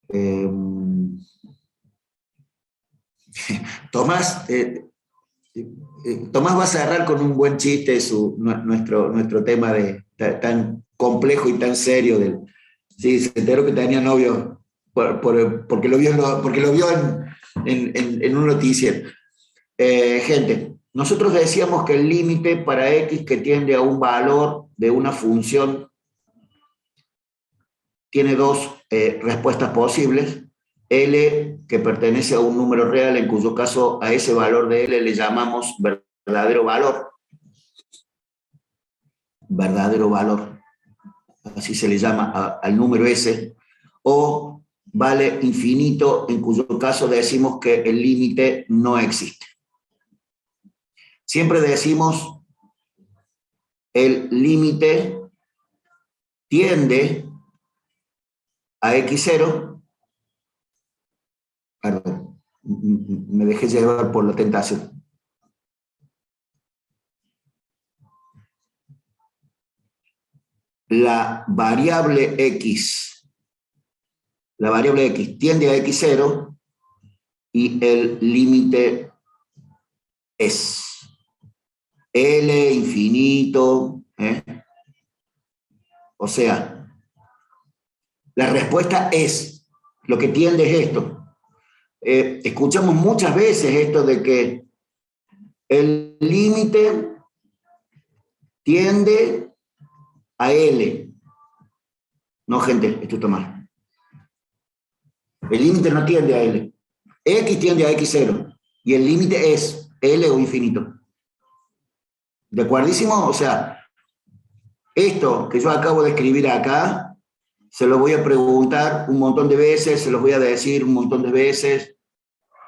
Eh, Tomás, Tomás va a cerrar con un buen chiste nuestro tema tan complejo y tan serio. Sí, se enteró que tenía novio porque lo vio en un noticiero. Gente, nosotros decíamos que el límite para X que tiende a un valor de una función tiene dos respuestas posibles. L, que pertenece a un número real, en cuyo caso a ese valor de L le llamamos verdadero valor. Verdadero valor. Así se le llama al número S. O vale infinito, en cuyo caso decimos que el límite no existe. Siempre decimos el límite tiende a X0. Perdón, me dejé llevar por la tentación. La variable X tiende a X0 y el límite es L infinito. O sea, la respuesta es, lo que tiende es esto. Escuchamos muchas veces esto de que el límite tiende a L. No, gente, esto está mal. El límite no tiende a L. X tiende a X0 y el límite es L o infinito. ¿De acuerdísimo? O sea, esto que yo acabo de escribir acá, se lo voy a preguntar un montón de veces, se los voy a decir un montón de veces.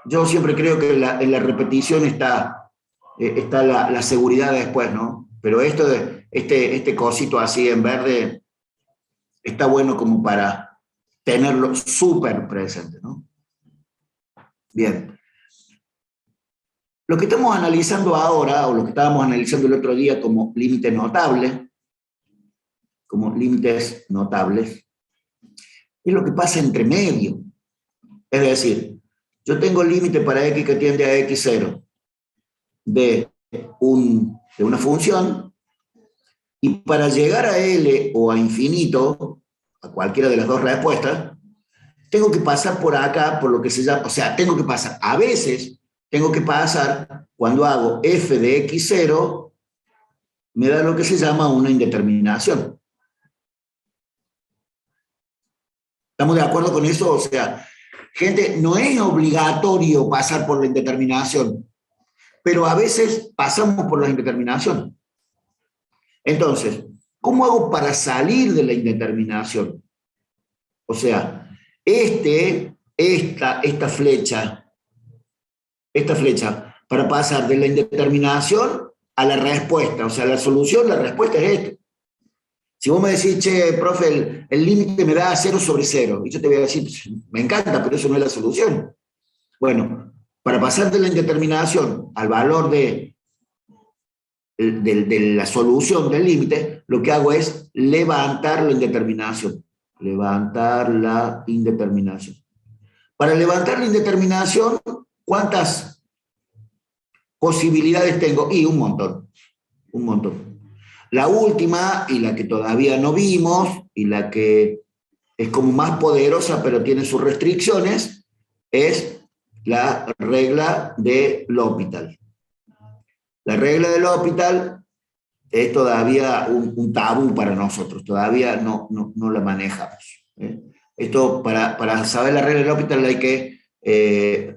Yo siempre creo que en la repetición está la seguridad después, ¿no? Pero este cosito así en verde está bueno como para tenerlo súper presente, ¿no? Bien. Lo que estamos analizando ahora, o lo que estábamos analizando el otro día como límites notables, es lo que pasa entre medio. Es decir, yo tengo el límite para X que tiende a X0 de una función, y para llegar a L o a infinito, a cualquiera de las dos respuestas, tengo que pasar por acá, por lo que se llama, o sea, tengo que pasar, a veces tengo que pasar, cuando hago f de x0, me da lo que se llama una indeterminación. ¿Estamos de acuerdo con eso? O sea, gente, no es obligatorio pasar por la indeterminación, pero a veces pasamos por la indeterminación. Entonces, ¿cómo hago para salir de la indeterminación? O sea, esta flecha, para pasar de la indeterminación a la respuesta, o sea, la solución, la respuesta es esta. Si vos me decís, che, profe, el límite me da 0/0, y yo te voy a decir, me encanta, pero eso no es la solución. Bueno, para pasar de la indeterminación al valor de la solución del límite, lo que hago es levantar la indeterminación. Levantar la indeterminación. Para levantar la indeterminación, ¿cuántas posibilidades tengo? Y un montón. La última, y la que todavía no vimos, y la que es como más poderosa, pero tiene sus restricciones, es la regla de L'Hopital. La regla de L'Hopital es todavía un tabú para nosotros, todavía no la manejamos. Esto, para saber la regla de L'Hopital hay que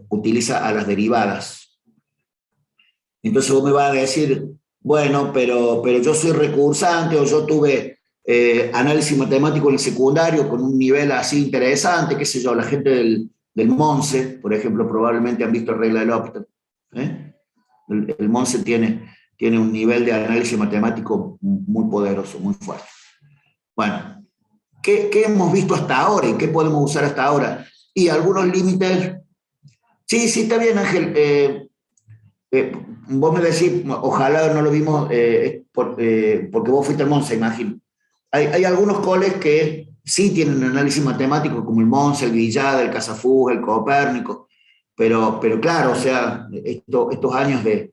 utilizar a las derivadas. Entonces vos me vas a decir, bueno, pero yo soy recursante, o yo tuve análisis matemático en el secundario con un nivel así interesante, qué sé yo, la gente del Monse, por ejemplo, probablemente han visto la regla de L'Hopital. El Monse tiene un nivel de análisis matemático muy poderoso, muy fuerte. Bueno, ¿qué hemos visto hasta ahora y qué podemos usar hasta ahora? Y algunos límites. Sí, está bien, Ángel. Vos me decís, ojalá no lo vimos porque vos fuiste al Monza, imagino. Hay algunos coles que sí tienen análisis matemático como el Monza, el Villada, el Casafuga, el Copérnico, pero claro, o sea, estos años de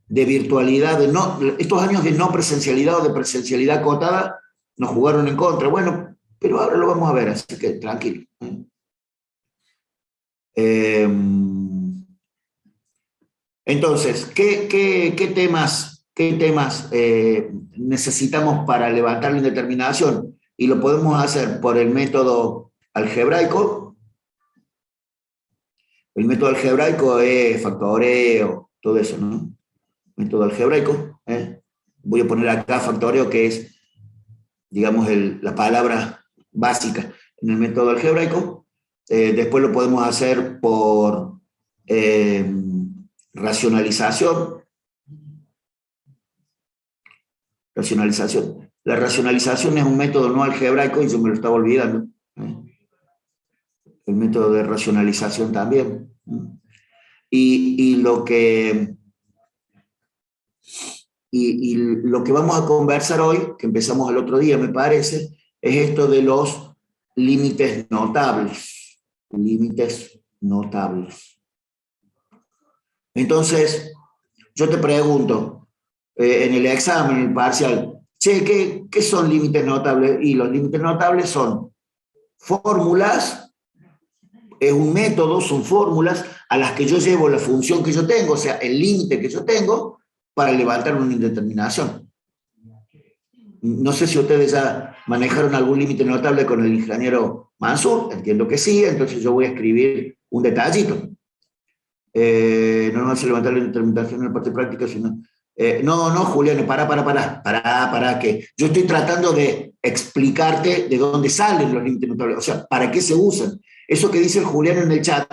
virtualidad, estos años de no presencialidad o de presencialidad acotada nos jugaron en contra. Bueno, pero ahora lo vamos a ver, así que tranquilo. Entonces, qué temas necesitamos para levantar la indeterminación? Y lo podemos hacer por el método algebraico. El método algebraico es factoreo, todo eso, ¿no? Método algebraico. Voy a poner acá factoreo, que es, digamos, la palabra básica en el método algebraico. Después lo podemos hacer por racionalización. Racionalización. La racionalización es un método no algebraico y yo me lo estaba olvidando. El método de racionalización también. Y lo que vamos a conversar hoy, que empezamos el otro día, me parece, es esto de los límites notables. Límites notables. Entonces, yo te pregunto, en el examen, en el parcial, che, ¿qué son límites notables? Y los límites notables son fórmulas, es un método, son fórmulas a las que yo llevo la función que yo tengo, o sea, el límite que yo tengo para levantar una indeterminación. No sé si ustedes ya manejaron algún límite notable con el ingeniero Mansur, entiendo que sí, entonces yo voy a escribir un detallito. No se levantar la indeterminación en la parte práctica, sino... no, Julián, para, que yo estoy tratando de explicarte de dónde salen los límites notables, o sea, para qué se usan. Eso que dice el Julián en el chat,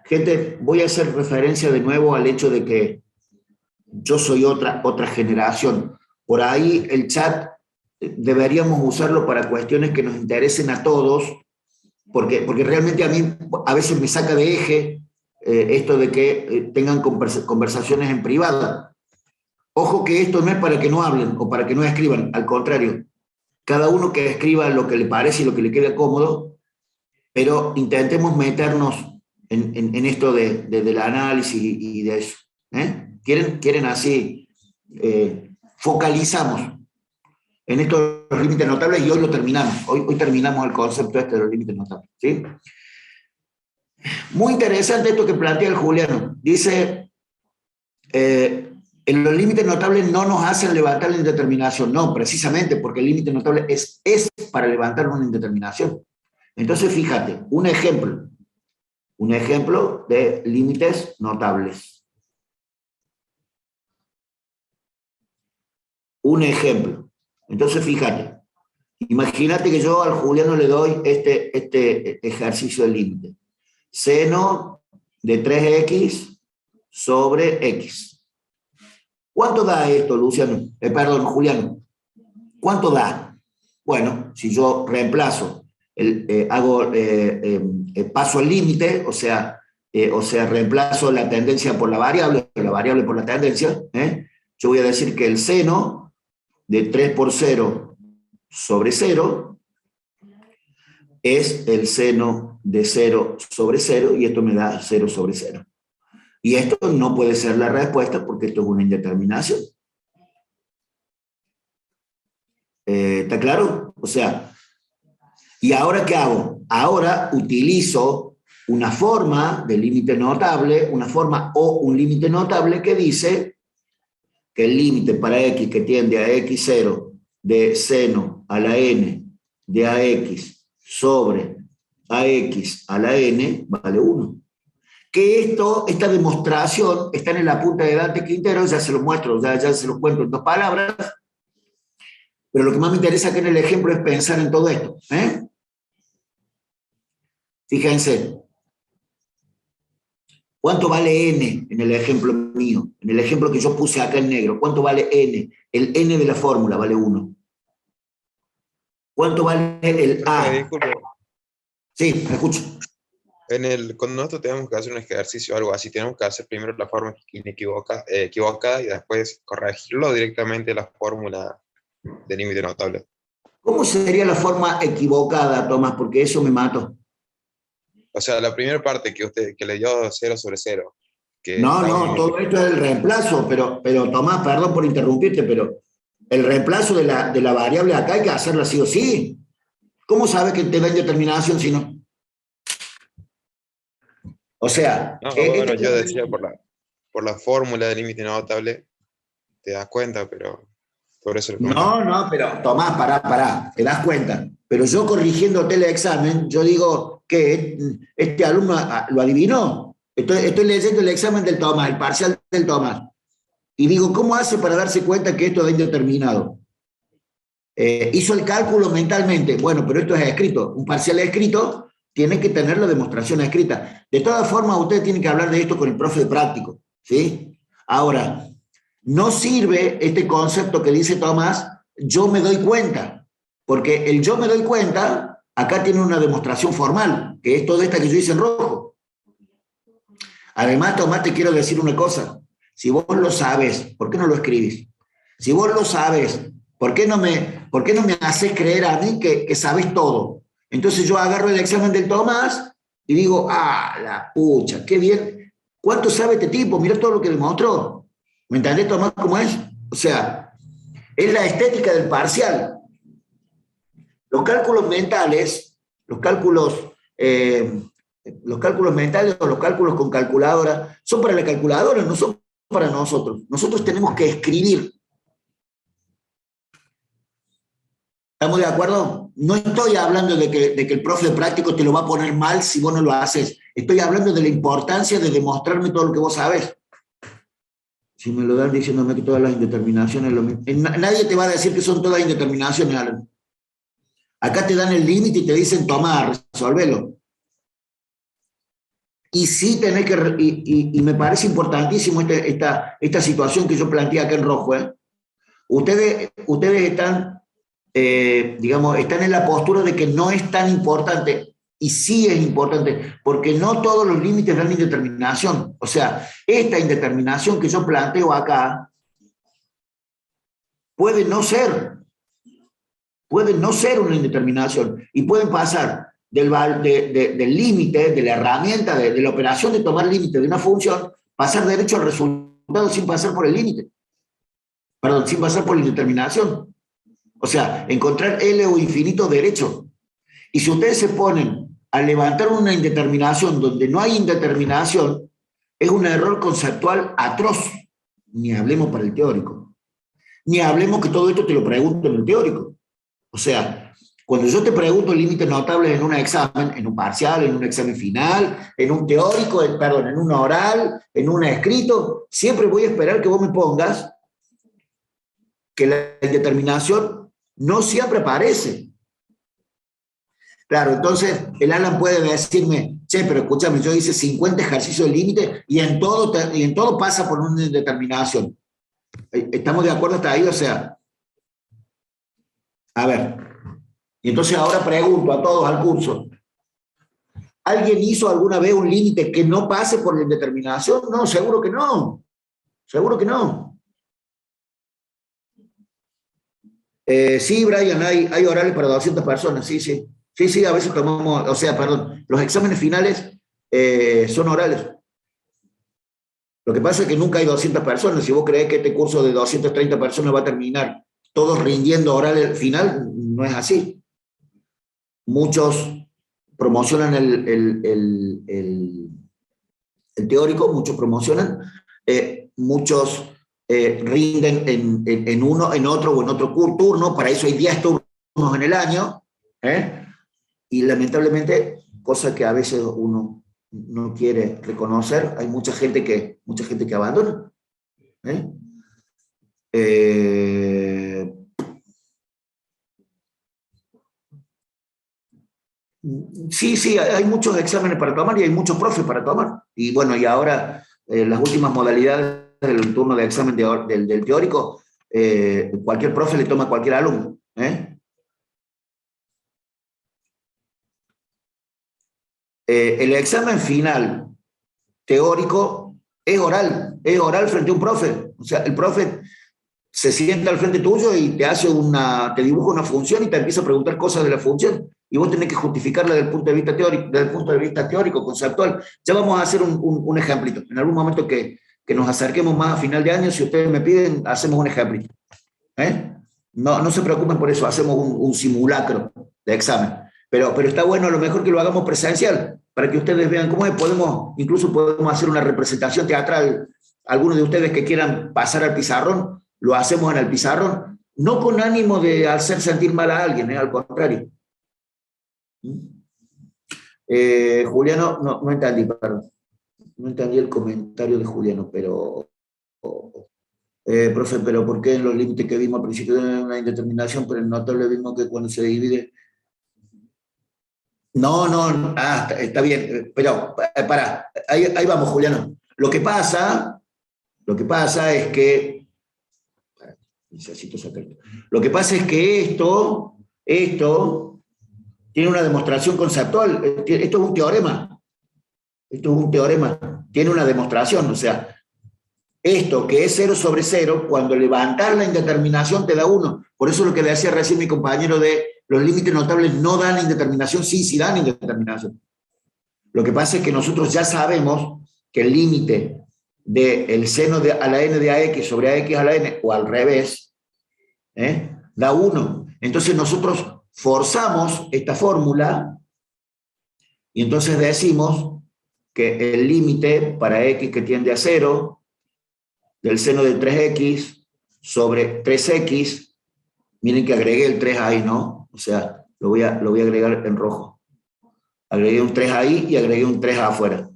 gente, voy a hacer referencia de nuevo al hecho de que yo soy otra generación. Por ahí el chat deberíamos usarlo para cuestiones que nos interesen a todos, porque realmente a mí a veces me saca de eje esto de que tengan conversaciones en privado. Ojo que esto no es para que no hablen o para que no escriban, al contrario, cada uno que escriba lo que le parece y lo que le quede cómodo, pero intentemos meternos en esto del análisis y de eso. ¿Quieren así? Focalizamos en estos límites notables y hoy lo terminamos. Hoy terminamos el concepto este de los límites notables. ¿Sí? Muy interesante esto que plantea el Juliano. Dice, en los límites notables no nos hacen levantar la indeterminación. No, precisamente porque el límite notable es para levantar una indeterminación. Entonces, fíjate, un ejemplo de límites notables. Un ejemplo. Entonces, fíjate, imagínate que yo al Juliano le doy este ejercicio de límite. Seno de 3x sobre x. ¿Cuánto da esto, Luciano? Juliano. ¿Cuánto da? Bueno, si yo reemplazo, paso al límite, o sea, reemplazo la tendencia por la variable por la tendencia, yo voy a decir que el seno de 3 por 0 sobre 0 es el seno de 0 sobre 0 y esto me da 0 sobre 0. Y esto no puede ser la respuesta porque esto es una indeterminación. ¿Está claro? O sea, ¿y ahora qué hago? Ahora utilizo una forma de límite notable, una forma o un límite notable que dice que el límite para x que tiende a x0 de seno a la n de ax sobre ax a la n vale 1. Que esta demostración está en la punta de Dante Quintero, ya se lo muestro, ya se lo cuento en 2 palabras, pero lo que más me interesa aquí en el ejemplo es pensar en todo esto. Fíjense, ¿cuánto vale n en el ejemplo mío? En el ejemplo que yo puse acá en negro, ¿cuánto vale n? El n de la fórmula vale 1. ¿Cuánto vale el a? Disculpe. Sí, me escucho. Cuando nosotros tenemos que hacer un ejercicio o algo así, tenemos que hacer primero la fórmula equivocada y después corregirlo directamente la fórmula de límite notable. ¿Cómo sería la forma equivocada, Tomás? Porque eso me mató. O sea, la primera parte que usted que le dio 0/0, que No, está un no, límite. todo esto es el reemplazo, pero Tomás, perdón por interrumpirte, pero el reemplazo de la variable acá hay que hacerlo sí o sí. ¿Cómo sabes que te da indeterminación si no? O sea, No, bueno, yo decía por la fórmula del límite notable, te das cuenta, pero por eso le preguntaba. no, no, pero Tomás, pará, te das cuenta. Pero yo corrigiéndote el examen, yo digo que este alumno lo adivinó. Estoy leyendo el examen del Tomás, el parcial del Tomás. Y digo, ¿cómo hace para darse cuenta que esto es indeterminado? Hizo el cálculo mentalmente. Bueno, pero esto es escrito. Un parcial escrito tiene que tener la demostración escrita. De todas formas, ustedes tienen que hablar de esto con el profe de práctico. ¿Sí? Ahora, no sirve este concepto que dice Tomás, yo me doy cuenta, porque el yo me doy cuenta, acá tiene una demostración formal, que es toda esta que yo hice en rojo. Además, Tomás, te quiero decir una cosa, si vos lo sabes, ¿por qué no lo escribís? Si vos lo sabes, por qué no me haces creer a mí que sabes todo? Entonces yo agarro el examen del Tomás y digo, ah, la pucha, qué bien. ¿Cuánto sabe este tipo? Mira todo lo que demostró. ¿Me entendés, Tomás, cómo es? O sea, es la estética del parcial. Los cálculos mentales, los cálculos mentales o los cálculos con calculadora son para la calculadora, no son para nosotros. Nosotros tenemos que escribir. ¿Estamos de acuerdo? No estoy hablando de que el profe de práctico te lo va a poner mal si vos no lo haces. Estoy hablando de la importancia de demostrarme todo lo que vos sabés. Si me lo dan diciéndome que todas las indeterminaciones lo mismo. Nadie te va a decir que son todas indeterminaciones, Alan. Acá te dan el límite y te dicen, toma, resolvelo. Y sí tenés que, y me parece importantísimo esta situación que yo planteé acá en rojo. Ustedes están, digamos, están en la postura de que no es tan importante, y sí es importante, porque no todos los límites dan indeterminación. O sea, esta indeterminación que yo planteo acá puede no ser una indeterminación, y pueden pasar del límite, de la herramienta, de la operación de tomar límite de una función, pasar derecho al resultado sin pasar por el límite. Perdón, sin pasar por la indeterminación. O sea, encontrar L o infinito derecho. Y si ustedes se ponen a levantar una indeterminación donde no hay indeterminación, es un error conceptual atroz. Ni hablemos para el teórico. Ni hablemos que todo esto te lo pregunto en el teórico. O sea, cuando yo te pregunto límites notables en un examen, en un parcial, en un examen final, en un teórico, en un oral, en un escrito, siempre voy a esperar que vos me pongas que la indeterminación no siempre aparece. Claro, entonces el Alan puede decirme, che, pero escúchame, yo hice 50 ejercicios de límite y en todo pasa por una indeterminación. ¿Estamos de acuerdo hasta ahí? O sea, a ver, y entonces ahora pregunto a todos al curso, ¿alguien hizo alguna vez un límite que no pase por la indeterminación? No, seguro que no. Seguro que no. Sí, Brian, hay horarios para 200 personas, sí, sí. Sí, sí, a veces tomamos, o sea, perdón, los exámenes finales son orales. Lo que pasa es que nunca hay 200 personas. Si vos creés que este curso de 230 personas va a terminar todos rindiendo oral al final, no es así. Muchos promocionan el teórico, muchos promocionan, muchos rinden en uno, en otro o en otro turno, para eso hay 10 turnos en el año, y lamentablemente, cosa que a veces uno no quiere reconocer, hay mucha gente que abandona. Sí, sí, hay muchos exámenes para tomar y hay muchos profes para tomar. Y bueno, y ahora las últimas modalidades del turno de examen del teórico, cualquier profe le toma a cualquier alumno. El examen final teórico es oral frente a un profe. O sea, el profe se sienta al frente tuyo y te dibuja una función y te empieza a preguntar cosas de la función. Y vos tenés que justificarla desde el punto de vista teórico, conceptual. Ya vamos a hacer un ejemplito. En algún momento que nos acerquemos más a final de año, si ustedes me piden, hacemos un ejemplito. No se preocupen por eso, hacemos un simulacro de examen. Pero está bueno, a lo mejor que lo hagamos presencial, para que ustedes vean cómo es. Incluso podemos hacer una representación teatral. Algunos de ustedes que quieran pasar al pizarrón, lo hacemos en el pizarrón, no con ánimo de hacer sentir mal a alguien, al contrario. Juliano, no entendí, perdón. No entendí el comentario de Juliano, pero... profe, pero ¿por qué en los límites que vimos al principio de una indeterminación, pero en notable vimos que cuando se divide... No, está bien, pero ahí vamos, Juliano. Lo que pasa es que... Necesito sacarlo. Lo que pasa es que esto tiene una demostración conceptual. Esto es un teorema. Tiene una demostración, o sea... Esto, que es 0 sobre 0, cuando levantas la indeterminación te da 1. Por eso lo que le decía recién mi compañero de los límites notables no dan indeterminación, sí dan indeterminación. Lo que pasa es que nosotros ya sabemos que el límite del seno a la n de ax sobre ax a la n, o al revés, da 1. Entonces nosotros forzamos esta fórmula y entonces decimos que el límite para x que tiende a 0 del seno de 3x sobre 3x, miren que agregué el 3 ahí, ¿no? O sea, lo voy a agregar en rojo. Agregué un 3 ahí y agregué un 3 afuera.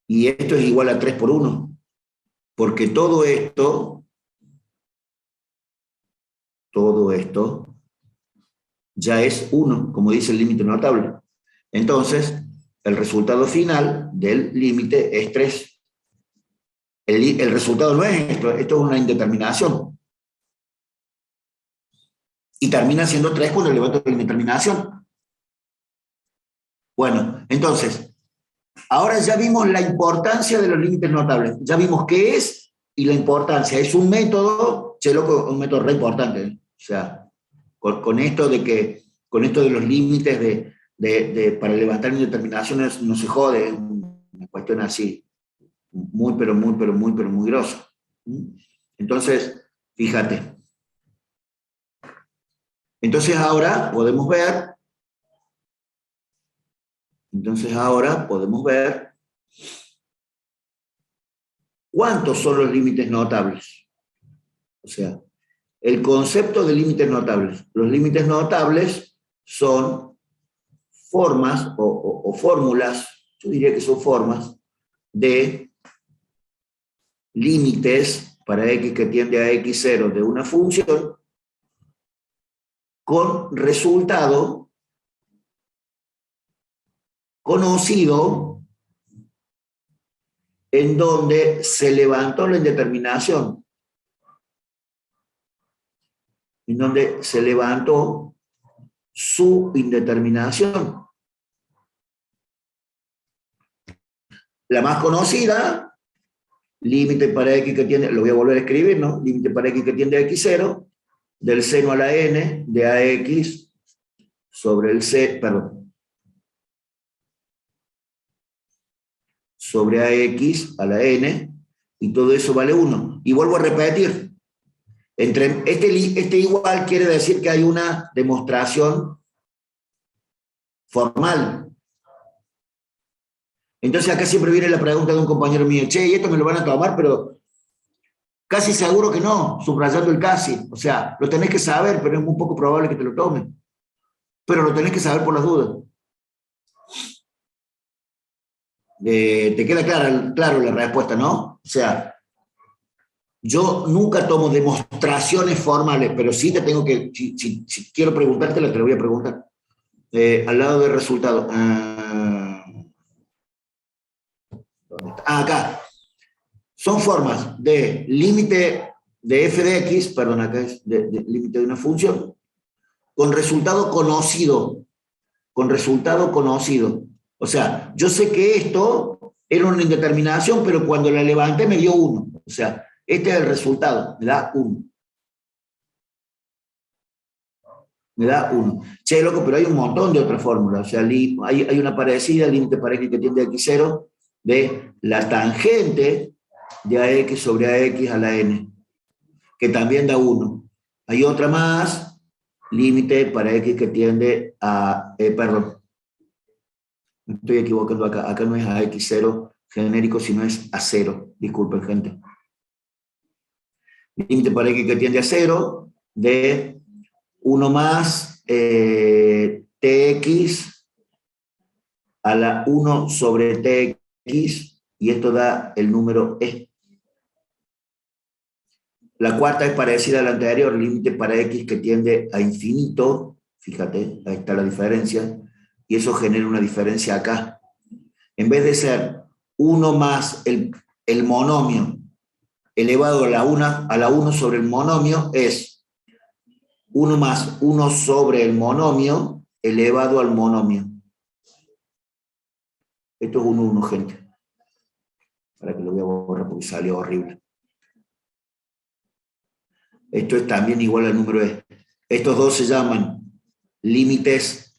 Y esto es igual a 3 por 1, porque todo esto ya es 1, como dice el límite notable. Entonces, el resultado final del límite es 3. El resultado no es esto es una indeterminación. Y termina siendo 3 cuando levanto la indeterminación. Bueno, entonces, ahora ya vimos la importancia de los límites notables. Ya vimos qué es y la importancia. Es un método, un método re importante. O sea, con esto de los límites para levantar indeterminaciones no se jode, es una cuestión así, muy grosa. Entonces, fíjate. Entonces ahora podemos ver cuántos son los límites notables. O sea, el concepto de límites notables. Los límites notables son formas o fórmulas, yo diría que son formas de límites para x que tiende a x0 de una función con resultado conocido en donde se levantó la indeterminación, en donde se levantó su indeterminación. La más conocida, límite para x que tiende, lo voy a volver a escribir, ¿no? Límite para x que tiende a x0, del seno a la n de ax sobre el sobre ax a la n, y todo eso vale 1. Y vuelvo a repetir, entre este igual quiere decir que hay una demostración formal. Entonces acá siempre viene la pregunta de un compañero mío, che, y esto me lo van a tomar, pero casi seguro que no, subrayando el casi. O sea, lo tenés que saber, pero es muy poco probable que te lo tomen. Pero lo tenés que saber por las dudas. ¿Te queda claro la respuesta, no? O sea, yo nunca tomo demostraciones formales, pero sí te tengo que, si quiero preguntártela, te lo voy a preguntar. Al lado del resultado. Acá. Son formas de límite de f de x, perdón, acá es de límite de una función, con resultado conocido. O sea, yo sé que esto era una indeterminación, pero cuando la levanté me dio 1. O sea, este es el resultado, me da 1. Me da 1. Che, loco, pero hay un montón de otras fórmulas. O sea, hay una parecida, límite para x que tiende a x0, de la tangente de ax sobre ax a la n, que también da 1. Hay otra más, límite para x que tiende a, perdón, me estoy equivocando acá, acá no es a x0 genérico, sino es a 0, disculpen gente. Límite para x que tiende a 0 de 1 más tx a la 1 sobre tx, y esto da el número e. La cuarta es parecida a la anterior, límite para x que tiende a infinito, fíjate, ahí está la diferencia, y eso genera una diferencia acá. En vez de ser 1 más el monomio elevado a la 1 sobre el monomio, es 1 más 1 sobre el monomio elevado al monomio. Esto es 1, 1, gente. Para que lo voy a borrar porque salió horrible. Esto es también igual al número e. Estos dos se llaman límites,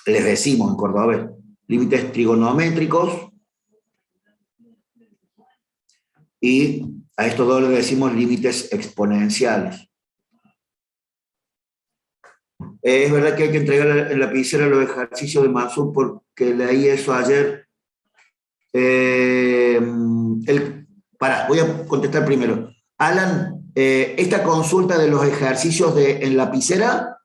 les decimos en cordobés, límites trigonométricos, y a estos dos les decimos límites exponenciales. Es verdad que hay que entregar en la lapicera los ejercicios de Mansur porque leí eso ayer. Voy a contestar primero. Alan, esta consulta de los ejercicios en lapicera,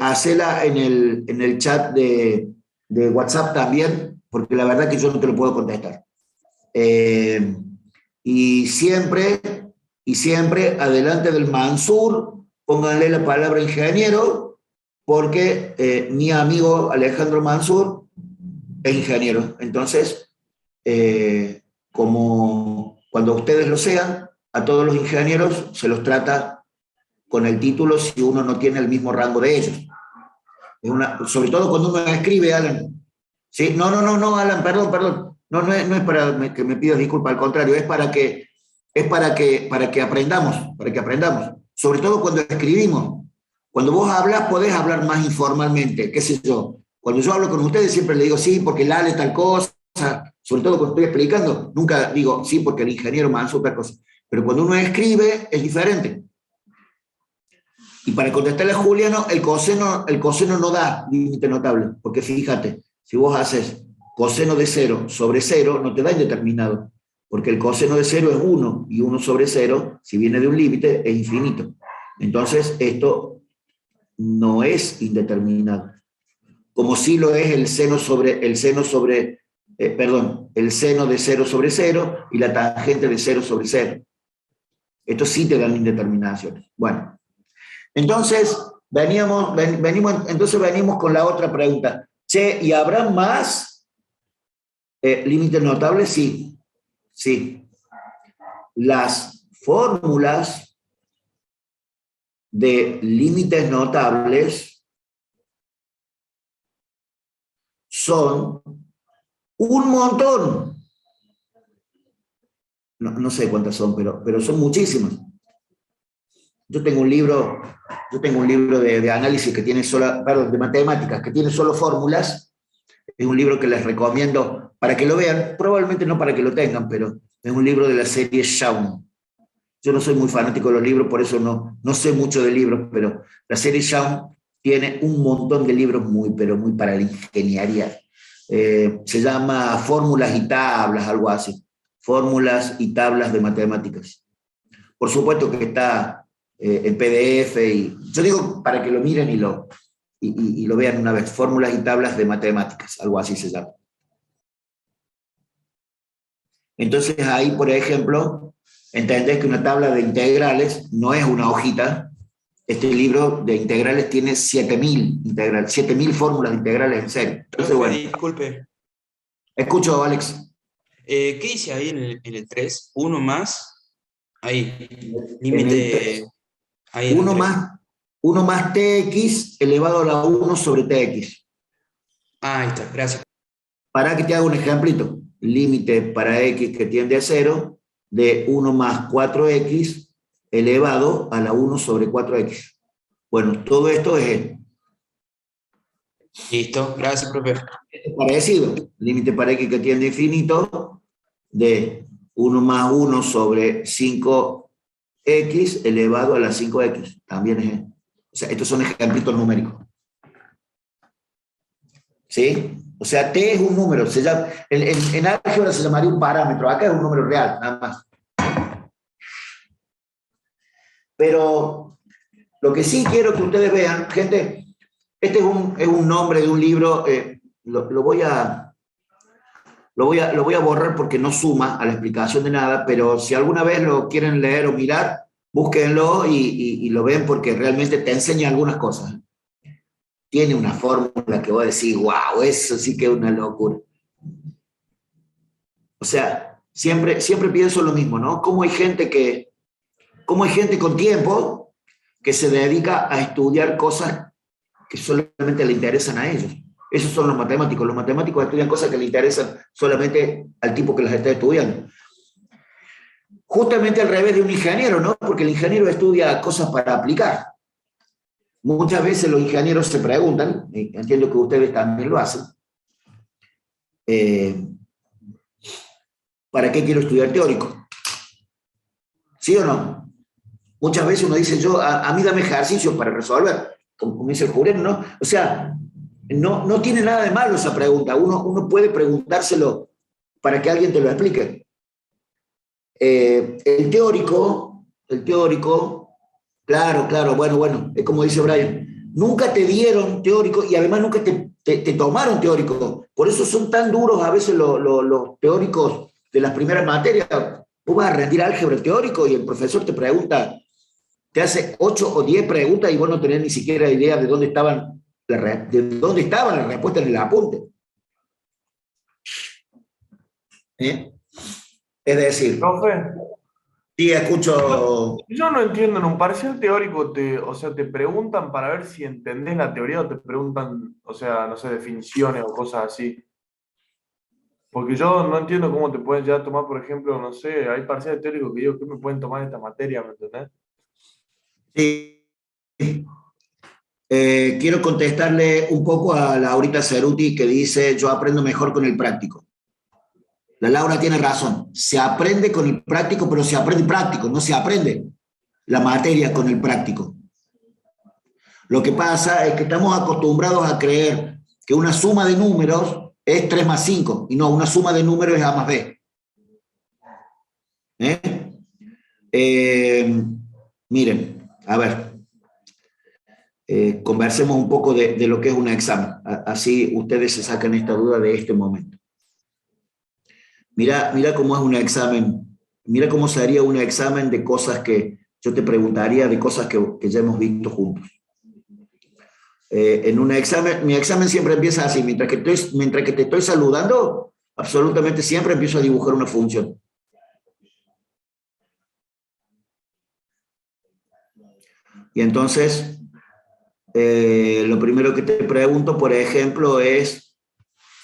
hacela en el chat de WhatsApp también, porque la verdad que yo no te lo puedo contestar. Y siempre adelante del Mansur, pónganle la palabra ingeniero, porque mi amigo Alejandro Mansur es ingeniero. Entonces, como cuando ustedes lo sean, a todos los ingenieros se los trata con el título si uno no tiene el mismo rango de ellos. Sobre todo cuando uno escribe, Alan. ¿Sí? No, Alan, perdón. No es para que me pidas disculpas, al contrario, es para que aprendamos, sobre todo cuando escribimos. Cuando vos hablas, podés hablar más informalmente, qué sé yo. Cuando yo hablo con ustedes siempre le digo sí, porque el Ale tal cosa, sobre todo cuando estoy explicando, nunca digo sí, porque el ingeniero Mansur tal cosa. Pero cuando uno escribe, es diferente. Y para contestarle a Juliano, el coseno no da límite notable, porque fíjate, si vos haces coseno de 0 sobre 0, no te da indeterminado, porque el coseno de 0 es 1, y 1 sobre 0, si viene de un límite, es infinito. Entonces, esto no es indeterminado. Como sí lo es el seno de 0 sobre 0 y la tangente de 0 sobre 0. Esto sí te dan indeterminaciones. Bueno, entonces venimos con la otra pregunta. Che, ¿y habrá más límites notables? Sí. Las fórmulas de límites notables son un montón. No sé cuántas son, pero son muchísimas. Yo tengo un libro de análisis que tiene de matemáticas, que tiene solo fórmulas. Es un libro que les recomiendo para que lo vean, probablemente no para que lo tengan, pero es un libro de la serie Shaun. Yo no soy muy fanático de los libros, por eso no sé mucho de libros, pero la serie Shaun tiene un montón de libros pero muy para la ingeniería. Se llama Fórmulas y Tablas, algo así. Fórmulas y Tablas de Matemáticas. Por supuesto que está en PDF, y yo digo para que lo miren y lo vean una vez. Fórmulas y Tablas de Matemáticas, algo así se llama. Entonces ahí, por ejemplo, entendés que una tabla de integrales no es una hojita. Este libro de integrales tiene 7.000 fórmulas de integrales en serio. Entonces, bueno. Disculpe. Escucho, Alex. ¿Qué dice ahí en el 3? 1 más, ahí, límite, ahí en el 3. 1 más tx elevado a la 1 sobre tx. Ahí está, gracias. Para que te haga un ejemplito. límite para x que tiende a 0 de 1 más 4x elevado a la 1 sobre 4x. Bueno, todo esto es Listo, gracias, profe. parecido. Límite para x que tiende a infinito de 1 más 1 sobre 5x elevado a la 5x. También es. O sea, estos son ejemplitos numéricos. ¿Sí? O sea, t es un número. En álgebra se llamaría un parámetro. Acá es un número real, nada más. Pero lo que sí quiero que ustedes vean, gente, este es un nombre de un libro, lo voy a borrar porque no suma a la explicación de nada, pero si alguna vez lo quieren leer o mirar, búsquenlo y lo ven porque realmente te enseña algunas cosas. Tiene una fórmula que voy a decir, wow, eso sí que es una locura. O sea, siempre pienso lo mismo, ¿no? Cómo hay gente con tiempo que se dedica a estudiar cosas que solamente le interesan a ellos. Esos son los matemáticos. Los matemáticos estudian cosas que le interesan solamente al tipo que las está estudiando. Justamente al revés de un ingeniero, ¿no? Porque el ingeniero estudia cosas para aplicar. Muchas veces los ingenieros se preguntan, y entiendo que ustedes también lo hacen, ¿para qué quiero estudiar teórico? ¿Sí o no? Muchas veces uno dice, a mí dame ejercicios para resolver, como dice el Julián, ¿no? O sea, no tiene nada de malo esa pregunta. Uno puede preguntárselo para que alguien te lo explique. El teórico, claro, bueno, es como dice Brian, nunca te dieron teórico y además nunca te tomaron teórico. Por eso son tan duros a veces los teóricos de las primeras materias. Vos vas a rendir álgebra teórico y el profesor te pregunta, te hace 8 o 10 preguntas y vos no tenés ni siquiera idea de dónde estaban las respuestas en el apunte. Es decir, Profe, sí, escucho. yo no entiendo, en un parcial teórico o sea, te preguntan para ver si entendés la teoría o te preguntan, o sea, no sé, definiciones o cosas así. Porque yo no entiendo cómo te pueden ya tomar, por ejemplo, no sé, hay parciales teóricos que digo, ¿qué me pueden tomar esta materia? ¿Me entendés? Sí. Quiero contestarle un poco a Laurita Ceruti que dice, yo aprendo mejor con el práctico. La Laura tiene razón, se aprende con el práctico, pero se aprende práctico, no se aprende la materia con el práctico. Lo que pasa es que estamos acostumbrados a creer que una suma de números es 3 más 5, y no, una suma de números es A más B. Miren, a ver, conversemos un poco de lo que es un examen, así ustedes se sacan esta duda de este momento. Mira cómo es un examen, mira cómo sería un examen de cosas que yo te preguntaría, de cosas que ya hemos visto juntos. En un examen, mi examen siempre empieza así, mientras que te estoy saludando, absolutamente siempre empiezo a dibujar una función. Y entonces, lo primero que te pregunto, por ejemplo, es,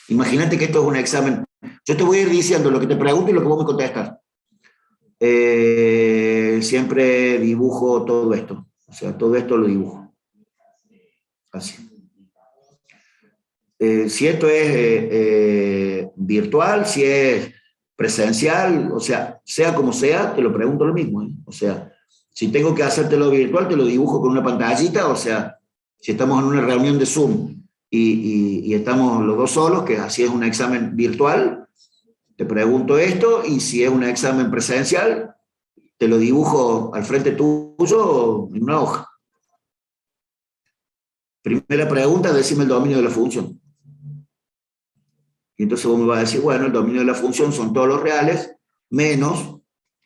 imagínate que esto es un examen. Yo te voy a ir diciendo lo que te pregunto y lo que vos me contestas. Siempre dibujo todo esto. O sea, todo esto lo dibujo. Así. Si esto es virtual, si es presencial, o sea como sea, te lo pregunto lo mismo. O sea, si tengo que hacértelo virtual, te lo dibujo con una pantallita. O sea, si estamos en una reunión de Zoom y estamos los dos solos, que así es un examen virtual, te pregunto esto, y si es un examen presencial, te lo dibujo al frente tuyo en una hoja. Primera pregunta, decime el dominio de la función. Y entonces vos me vas a decir, bueno, el dominio de la función son todos los reales, menos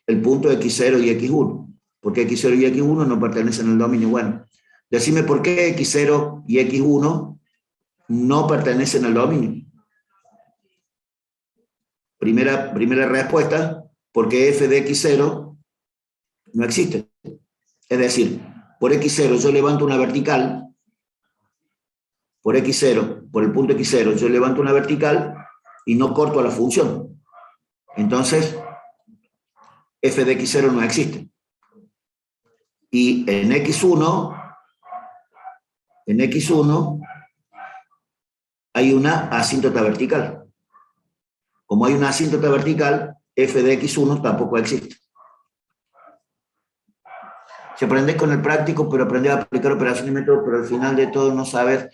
el punto x0 y x1. ¿Por qué x0 y x1 no pertenecen al dominio? Bueno, decime por qué x0 y x1 no pertenecen al dominio. Primera respuesta, porque f de x0 no existe. Es decir, por x0 yo levanto una vertical, por x0, por el punto x0, yo levanto una vertical y no corto a la función. Entonces, f de x0 no existe. Y en x1 hay una asíntota vertical. Como hay una asíntota vertical, f de x1 tampoco existe. Se aprende con el práctico, pero aprende a aplicar operaciones y métodos, pero al final de todo no sabes.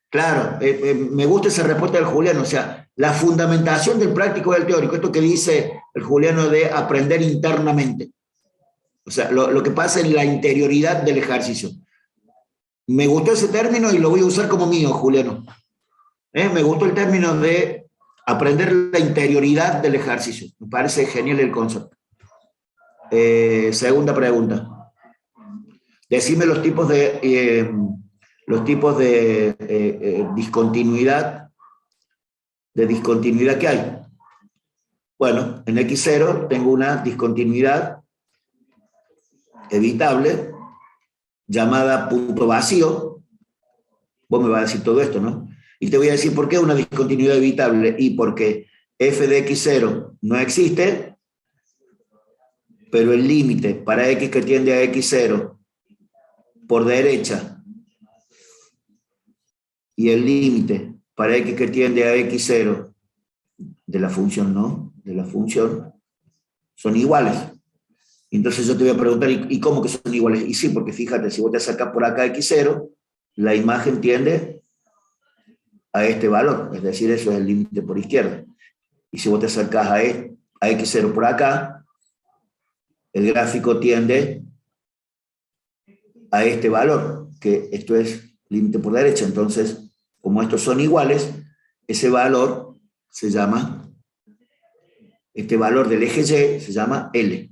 Claro, me gusta esa respuesta del Juliano, o sea, la fundamentación del práctico y del teórico, esto que dice el Juliano de aprender internamente. O sea, lo que pasa en la interioridad del ejercicio. Me gustó ese término y lo voy a usar como mío, Juliano. Me gustó el término de aprender la interioridad del ejercicio. Me parece genial el concepto. Segunda pregunta. Decime los tipos de discontinuidad que hay. Bueno, en x0 tengo una discontinuidad evitable llamada punto vacío. Vos me vas a decir todo esto, ¿no? Y te voy a decir por qué una discontinuidad evitable. Y porque f de x0 no existe, pero el límite para x que tiende a x0 por derecha y el límite para x que tiende a x0 de la función, ¿no? De la función, son iguales. Entonces yo te voy a preguntar, ¿y cómo que son iguales? Y sí, porque fíjate, si vos te acercas por acá a x0, la imagen tiende a este valor, es decir, eso es el límite por izquierda. Y si vos te acercas a x0 por acá, el gráfico tiende a este valor, que esto es límite por derecha. Entonces, como estos son iguales, ese valor se llama, este valor del eje Y se llama L.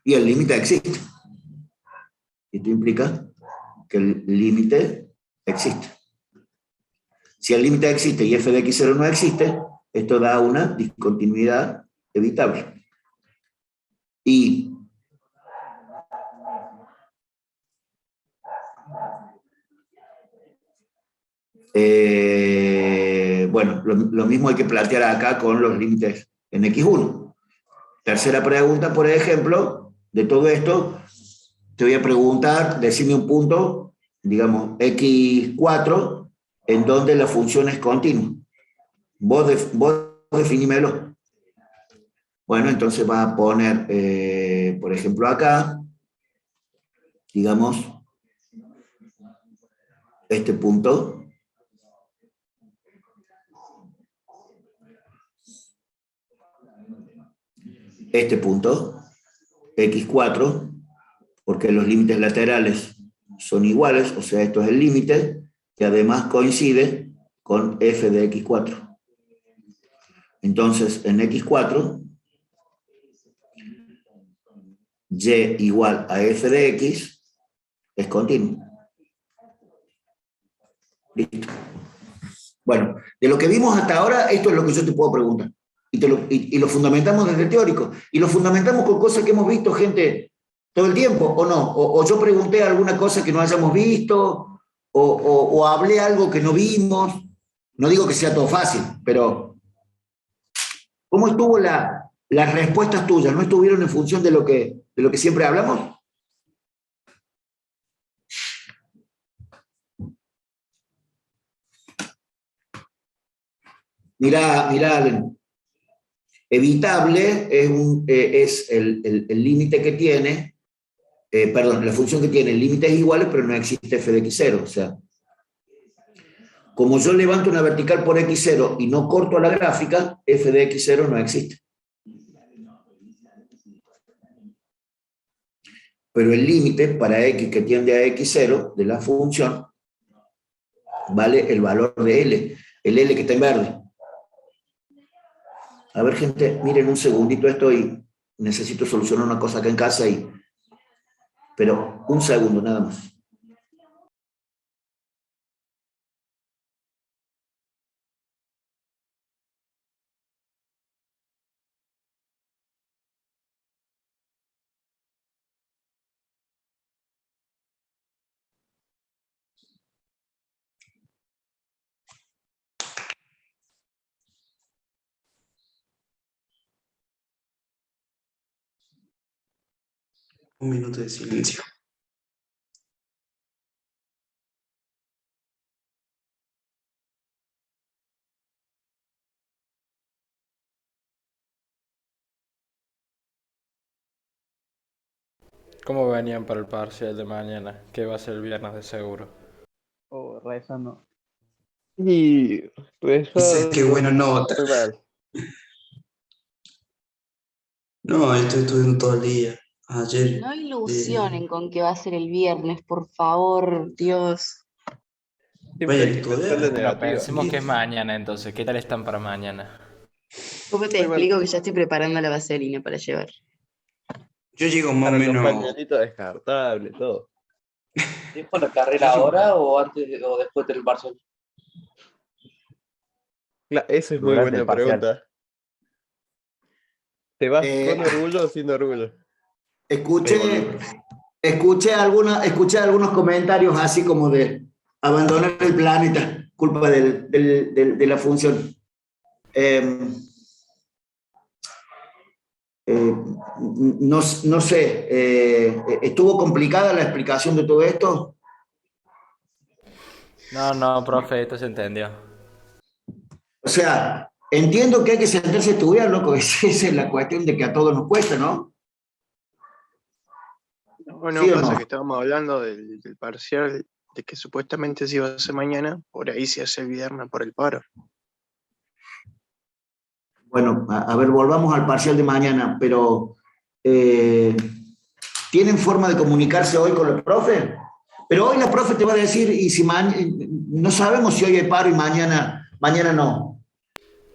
Y el límite existe. Esto implica que el límite existe. Si el límite existe y f de x0 no existe, esto da una discontinuidad evitable. Y bueno, lo mismo hay que plantear acá con los límites en x1. Tercera pregunta, por ejemplo, de todo esto, te voy a preguntar, decime un punto, digamos, x4, en donde la función es continua. Vos definímelo. Bueno, entonces vas a poner, por ejemplo, acá, digamos, este punto. Este punto, x4, porque los límites laterales son iguales, o sea, esto es el límite, que además coincide con f de x4. Entonces, en x4, y igual a f de x es continuo. Listo. Bueno, de lo que vimos hasta ahora, esto es lo que yo te puedo preguntar. Y lo fundamentamos desde el teórico. Y lo fundamentamos con cosas que hemos visto, gente, todo el tiempo, ¿o no? O yo pregunté alguna cosa que no hayamos visto, o hablé algo que no vimos. No digo que sea todo fácil, pero ¿cómo estuvo las respuestas tuyas? ¿No estuvieron en función de lo que siempre hablamos? Mirá, Allen. Evitable es el límite que tiene, perdón, la función que tiene límites iguales, pero no existe f de x0. O sea, como yo levanto una vertical por x0 y no corto la gráfica, f de x0 no existe. Pero el límite para x que tiende a x0 de la función vale el valor de L, el L que está en verde. A ver, gente, miren un segundito esto y necesito solucionar una cosa acá en casa, pero un segundo nada más. Un minuto de silencio. ¿Cómo venían para el parcial de mañana? Que va a ser el viernes de seguro. O rezando. Y Dice qué rezando buena nota. muy mal. No, estoy estudiando todo el día. Ayer. No ilusionen con que va a ser el viernes, por favor, Dios. Siempre hay Vaya, que pensarle estudiar. Bueno, negativa. pensemos que es mañana entonces. ¿Qué tal están para mañana? ¿Cómo te Muy mal. explico que ya estoy preparando la vaselina para llevar? Yo llego más o Para los menos. pañuelitos descartables, todo. ¿Tiempo la carrera ahora o antes o después del parcial? Esa es muy Durante el buena parcial. pregunta. ¿Te vas Eh, con orgullo o sin orgullo? Escuché algunos comentarios así como de abandonar el planeta, culpa de la función. No sé, ¿estuvo complicada la explicación de todo esto? No, profe, esto se entendió. O sea, entiendo que hay que sentarse a estudiar, loco, esa es la cuestión de que a todos nos cuesta, ¿no? Bueno, ¿Sí o pasa no? que estábamos hablando del parcial, de que supuestamente se iba a hacer mañana, por ahí se hace el viernes por el paro. Bueno, a ver, volvamos al parcial de mañana, pero ¿tienen forma de comunicarse hoy con el profe? Pero hoy la profe te va a decir, y si no sabemos si hoy hay paro y mañana no.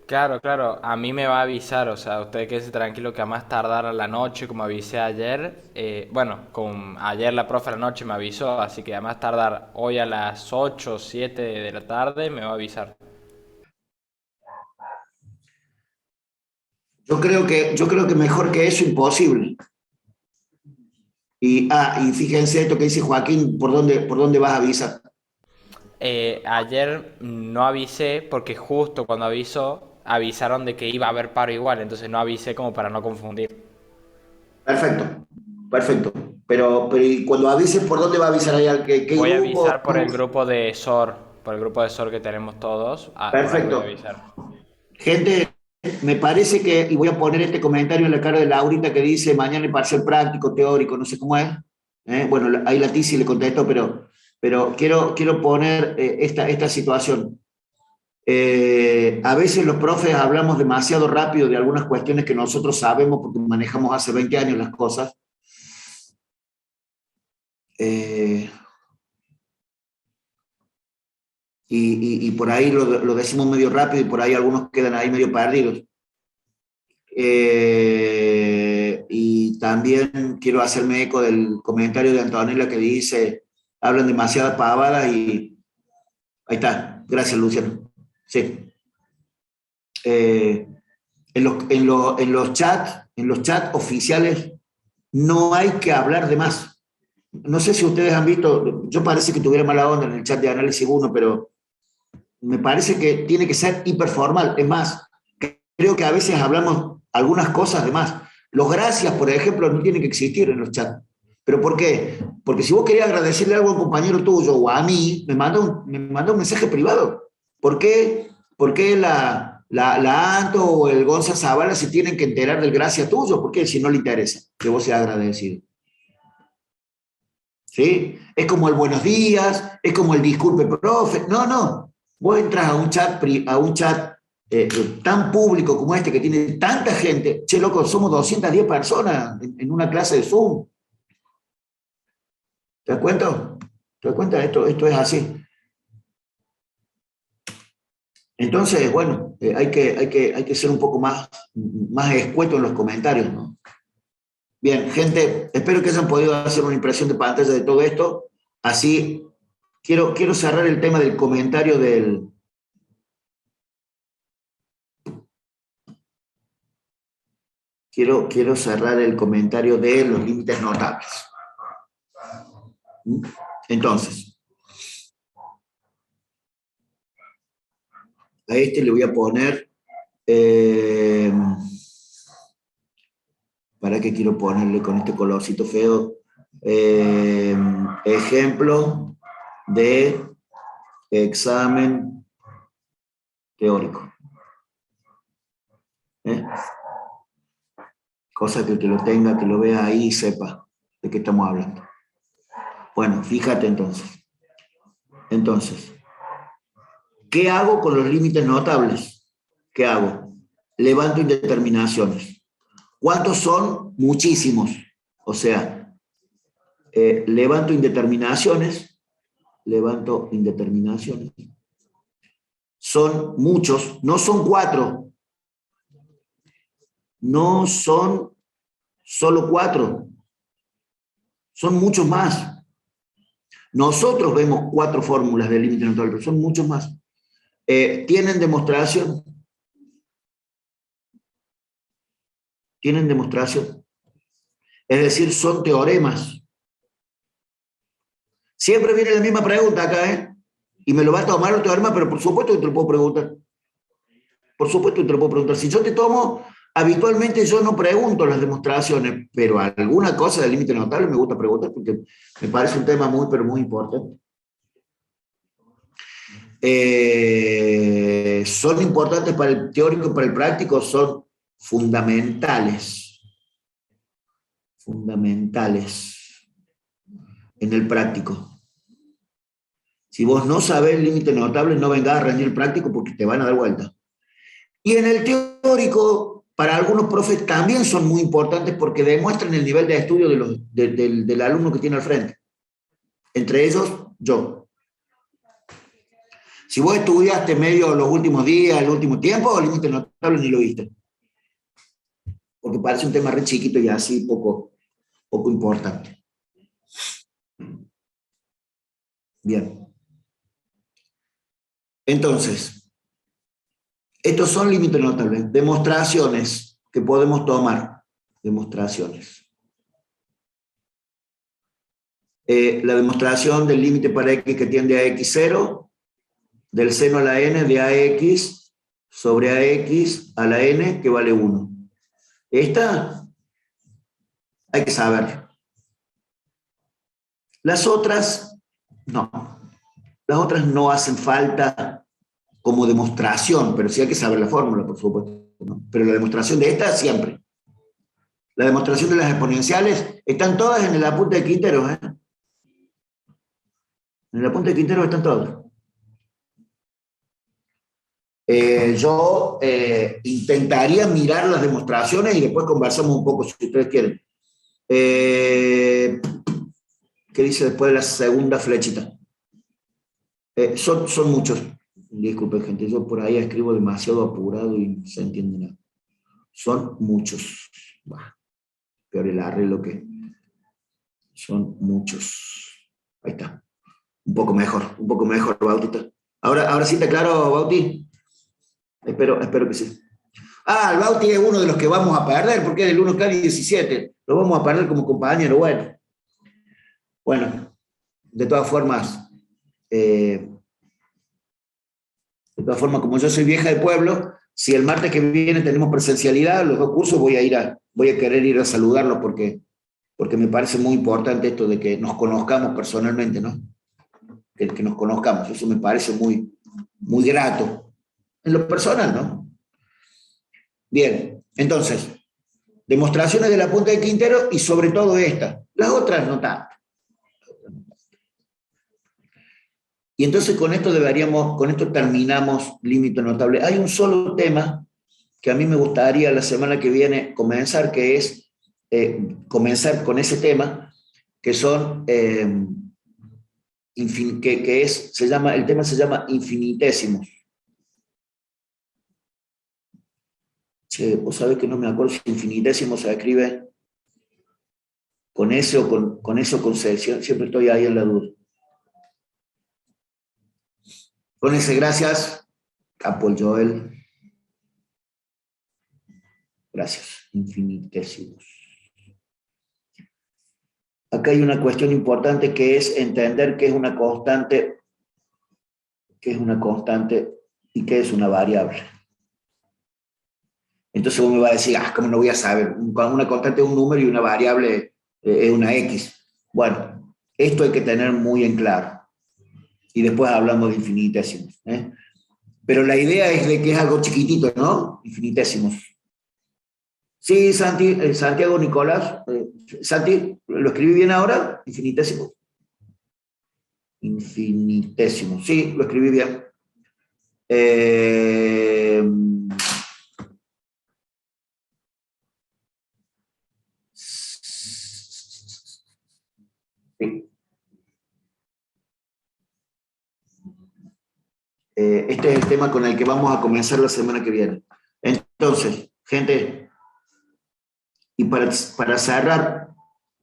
Claro, a mí me va a avisar, o sea, usted quédese tranquilo que a más tardar a la noche, como avisé ayer, ayer la profe a la noche me avisó, así que a más tardar hoy a las 8 o 7 de la tarde me va a avisar. Yo creo que mejor que eso, imposible. Y fíjense esto que dice Joaquín, por dónde vas a avisar? Ayer no avisé porque justo cuando avisaron de que iba a haber paro igual, entonces no avisé como para no confundir. Perfecto, perfecto. Pero ¿y cuando avises, por dónde va a avisar? ¿Qué Voy a grupo? avisar por el grupo de SOR, por el grupo de SOR que tenemos todos, por ahí voy a Perfecto. avisar. Gente, me parece que, y voy a poner este comentario en la cara de Laurita que dice, mañana el parcial práctico, teórico, no sé cómo es. Bueno, ahí la Tizi le contestó, pero quiero poner esta situación. A veces los profes hablamos demasiado rápido de algunas cuestiones que nosotros sabemos porque manejamos hace 20 años las cosas. Y por ahí lo decimos medio rápido y por ahí algunos quedan ahí medio perdidos. Y también quiero hacerme eco del comentario de Antonella que dice, hablan demasiadas pavadas y ahí está. Gracias, Luciano. Sí. En los chats oficiales no hay que hablar de más. No sé si ustedes han visto, yo parece que tuviera mala onda en el chat de Análisis 1, pero me parece que tiene que ser hiperformal. Es más, creo que a veces hablamos algunas cosas de más. Los gracias, por ejemplo, no tienen que existir en los chats. ¿Pero por qué? Porque si vos querías agradecerle algo a un compañero tuyo o a mí, me manda un mensaje privado. ¿Por qué la Anto o el Gonza Zavala se tienen que enterar del gracias tuyo? ¿Por qué? Si no le interesa que vos seas agradecido. ¿Sí? Es como el buenos días, es como el disculpe, profe. No. Vos entras a un chat tan público como este que tiene tanta gente. Che, loco, somos 210 personas en una clase de Zoom. ¿Te das cuenta? ¿Te das cuenta? Esto es así. Entonces, bueno, hay que ser un poco más escueto en los comentarios, ¿no? Bien, gente, espero que hayan podido hacer una impresión de pantalla de todo esto. Así, quiero cerrar el tema del comentario del... Quiero cerrar el comentario de los límites notables. Entonces, a este le voy a poner... ¿Para qué quiero ponerle con este colorcito feo? Ejemplo de examen teórico. Cosa que el que lo tenga, que lo vea ahí y sepa de qué estamos hablando. Bueno, fíjate entonces. Entonces, ¿qué hago con los límites notables? ¿Qué hago? Levanto indeterminaciones. ¿Cuántos son? Muchísimos. O sea, levanto indeterminaciones. Levanto indeterminaciones. Son muchos, no son 4. No son solo 4. Son muchos más. Nosotros vemos 4 fórmulas de límite notable, pero son muchos más. ¿Tienen demostración? ¿Tienen demostración? Es decir, son teoremas. Siempre viene la misma pregunta acá, ¿eh? Y me lo va a tomar el teorema, pero por supuesto que te lo puedo preguntar. Por supuesto que te lo puedo preguntar. Si yo te tomo, habitualmente yo no pregunto las demostraciones, pero alguna cosa del límite notable me gusta preguntar porque me parece un tema muy, pero muy importante. Son importantes para el teórico y para el práctico, son fundamentales. Fundamentales en el práctico. Si vos no sabés el límite notable, no vengas a rendir el práctico porque te van a dar vuelta. Y en el teórico, para algunos profes también son muy importantes porque demuestran el nivel de estudio del alumno que tiene al frente. Entre ellos, yo. Si vos estudiaste medio los últimos días, el último tiempo, el límite notable ni lo viste. Porque parece un tema re chiquito y así poco importante. Bien. Entonces, estos son límites notables. Demostraciones que podemos tomar. Demostraciones. La demostración del límite para x que tiende a x0, del seno a la n de ax sobre ax a la n que vale 1. Esta hay que saber. Las otras, no. Las otras no hacen falta como demostración, pero sí hay que saber la fórmula, por supuesto, ¿no? Pero la demostración de esta siempre. La demostración de las exponenciales están todas en el apunte de Quintero, ¿eh? En el apunte de Quintero están todas. Yo intentaría mirar las demostraciones y después conversamos un poco si ustedes quieren. ¿Qué dice después de la segunda flechita? Son muchos. Disculpen, gente, yo por ahí escribo demasiado apurado y no se entiende nada. Son muchos. Bah, peor el arreglo que... Son muchos. Ahí está. Un poco mejor, Bautista. Ahora sí está claro, Bauti. Espero que sí. El Bauti es uno de los que vamos a perder, porque es del 1K17. Lo vamos a perder como compañero, bueno. Bueno, de todas formas, como yo soy vieja de pueblo, si el martes que viene tenemos presencialidad, los 2 cursos voy a querer ir a saludarlos porque me parece muy importante esto de que nos conozcamos personalmente, ¿no? Que nos conozcamos, eso me parece muy, muy grato. En lo personal, ¿no? Bien, entonces, demostraciones de la punta de Quintero y sobre todo esta. Las otras no tanto. Y entonces con esto terminamos límite notable. Hay un solo tema que a mí me gustaría la semana que viene comenzar, que es comenzar con ese tema, que son, el tema se llama infinitésimos. Che, vos sabés que no me acuerdo si infinitésimo se escribe con S o con S o con C, siempre estoy ahí en la duda. Con ese, gracias, Capo Joel. Gracias, infinitesimos. Acá hay una cuestión importante que es entender qué es una constante y qué es una variable. Entonces vos me vas a decir, ¿cómo no voy a saber? Una constante es un número y una variable es una X. Bueno, esto hay que tener muy en claro. Y después hablamos de infinitésimos. Pero la idea es de que es algo chiquitito, ¿no? Infinitésimos. Sí, Santiago Nicolás. Santi, ¿lo escribí bien ahora? Infinitésimo. Infinitésimo. Sí, lo escribí bien. Sí. Este es el tema con el que vamos a comenzar la semana que viene. Entonces, gente, y para cerrar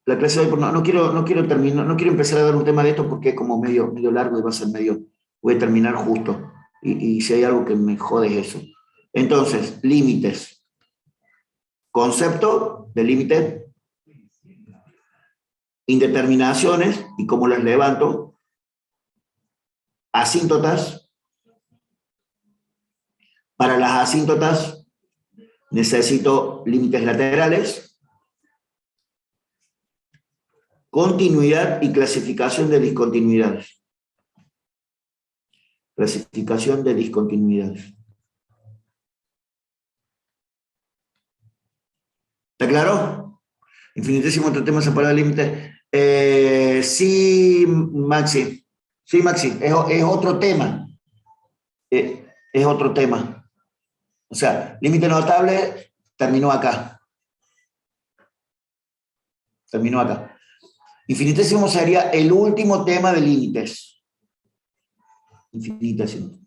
la clase de hoy, no quiero terminar, no quiero empezar a dar un tema de esto porque es como medio largo y va a ser voy a terminar justo. Y si hay algo que me jode es eso. Entonces, límites. Concepto de límite. Indeterminaciones y cómo las levanto. Asíntotas. Para las asíntotas necesito límites laterales, continuidad y clasificación de discontinuidades. Clasificación de discontinuidades. ¿Está claro? Infinitésimo otro tema separado de límites. Sí, Maxi. Sí, Maxi, es otro tema. Es otro tema. O sea, límite notable terminó acá. Terminó acá. Infinitésimo sería el último tema de límites. Infinitésimo.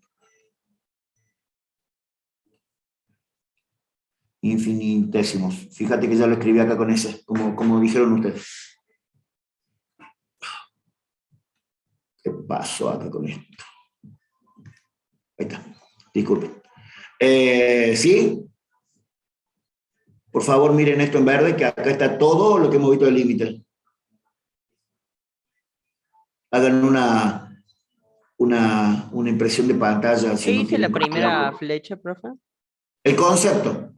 Infinitésimos. Fíjate que ya lo escribí acá con ese, como dijeron ustedes. ¿Qué pasó acá con esto? Ahí está. Disculpen. ¿Sí? Por favor, miren esto en verde, que acá está todo lo que hemos visto del límite. Hagan una impresión de pantalla. ¿Qué dice la primera flecha, profe? El concepto.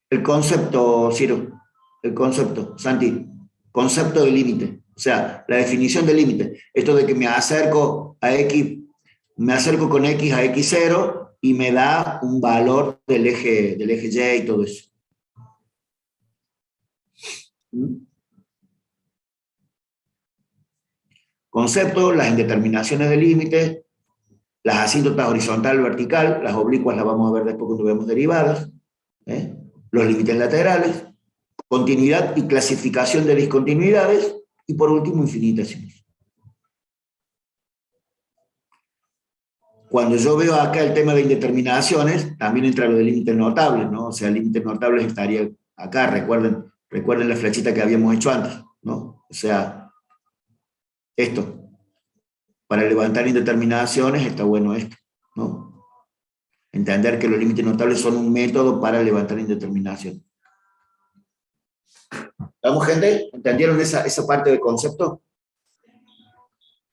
El concepto, Ciro. El concepto, Santi. Concepto de límite. O sea, la definición de límite. Esto de que me acerco a X, me acerco con X a X0 y me da un valor del eje Y y todo eso. Concepto, las indeterminaciones de límite, las asíntotas horizontal, vertical, las oblicuas las vamos a ver después cuando veamos derivadas, los límites laterales, continuidad y clasificación de discontinuidades, y por último, infinitesimos. Cuando yo veo acá el tema de indeterminaciones, también entra lo de límites notables, ¿no? O sea, límites notables estaría acá, recuerden la flechita que habíamos hecho antes, ¿no? O sea, esto. Para levantar indeterminaciones está bueno esto, ¿no? Entender que los límites notables son un método para levantar indeterminación. ¿Vamos, gente? ¿Entendieron esa parte del concepto?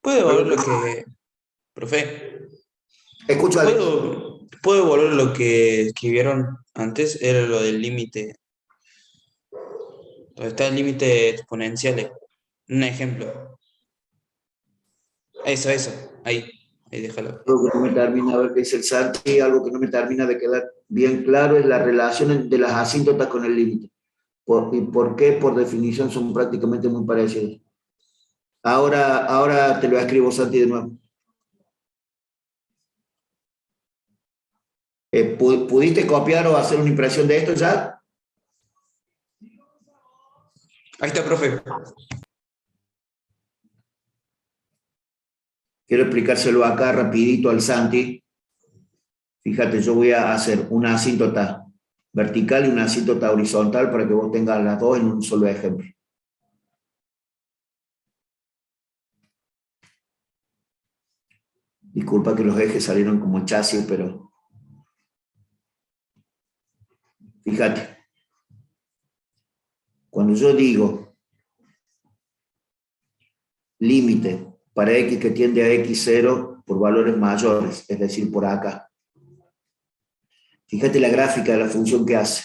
¿Puedo volver lo que... Profe, Escucho, Alex. ¿puedo volver lo que escribieron antes? Era lo del límite. Donde está el límite exponencial. Un ejemplo. Eso. Ahí déjalo. Algo que no me termina, a ver qué dice el Santi, algo que no me termina de quedar bien claro es la relación de las asíntotas con el límite. ¿Y por qué? Por definición son prácticamente muy parecidos. Ahora te lo escribo, Santi, de nuevo. ¿Pudiste copiar o hacer una impresión de esto ya? Ahí está, profe. Quiero explicárselo acá rapidito al Santi. Fíjate, yo voy a hacer una asíntota vertical y una asíntota horizontal para que vos tengas las dos en un solo ejemplo. Disculpa que los ejes salieron como chasis, pero fíjate. Cuando yo digo límite para X que tiende a X0 por valores mayores, es decir, por acá. Fíjate la gráfica de la función que hace.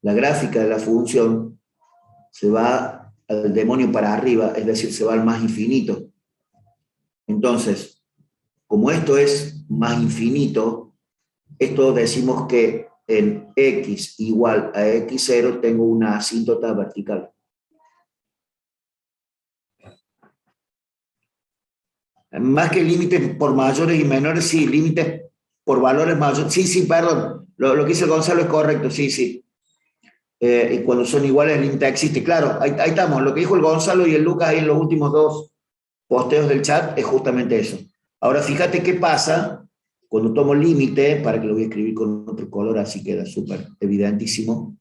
La gráfica de la función se va al demonio para arriba, es decir, se va al más infinito. Entonces, como esto es más infinito, esto decimos que en x igual a x0 tengo una asíntota vertical. Más que límites por mayores y menores, sí, límites por valores mayores. Sí, perdón, lo que dice Gonzalo es correcto, sí. Y cuando son iguales el límite existe. Claro, ahí estamos. Lo que dijo el Gonzalo y el Lucas ahí en los últimos dos posteos del chat es justamente eso. Ahora fíjate qué pasa cuando tomo límite, para que lo voy a escribir con otro color, así queda súper evidentísimo.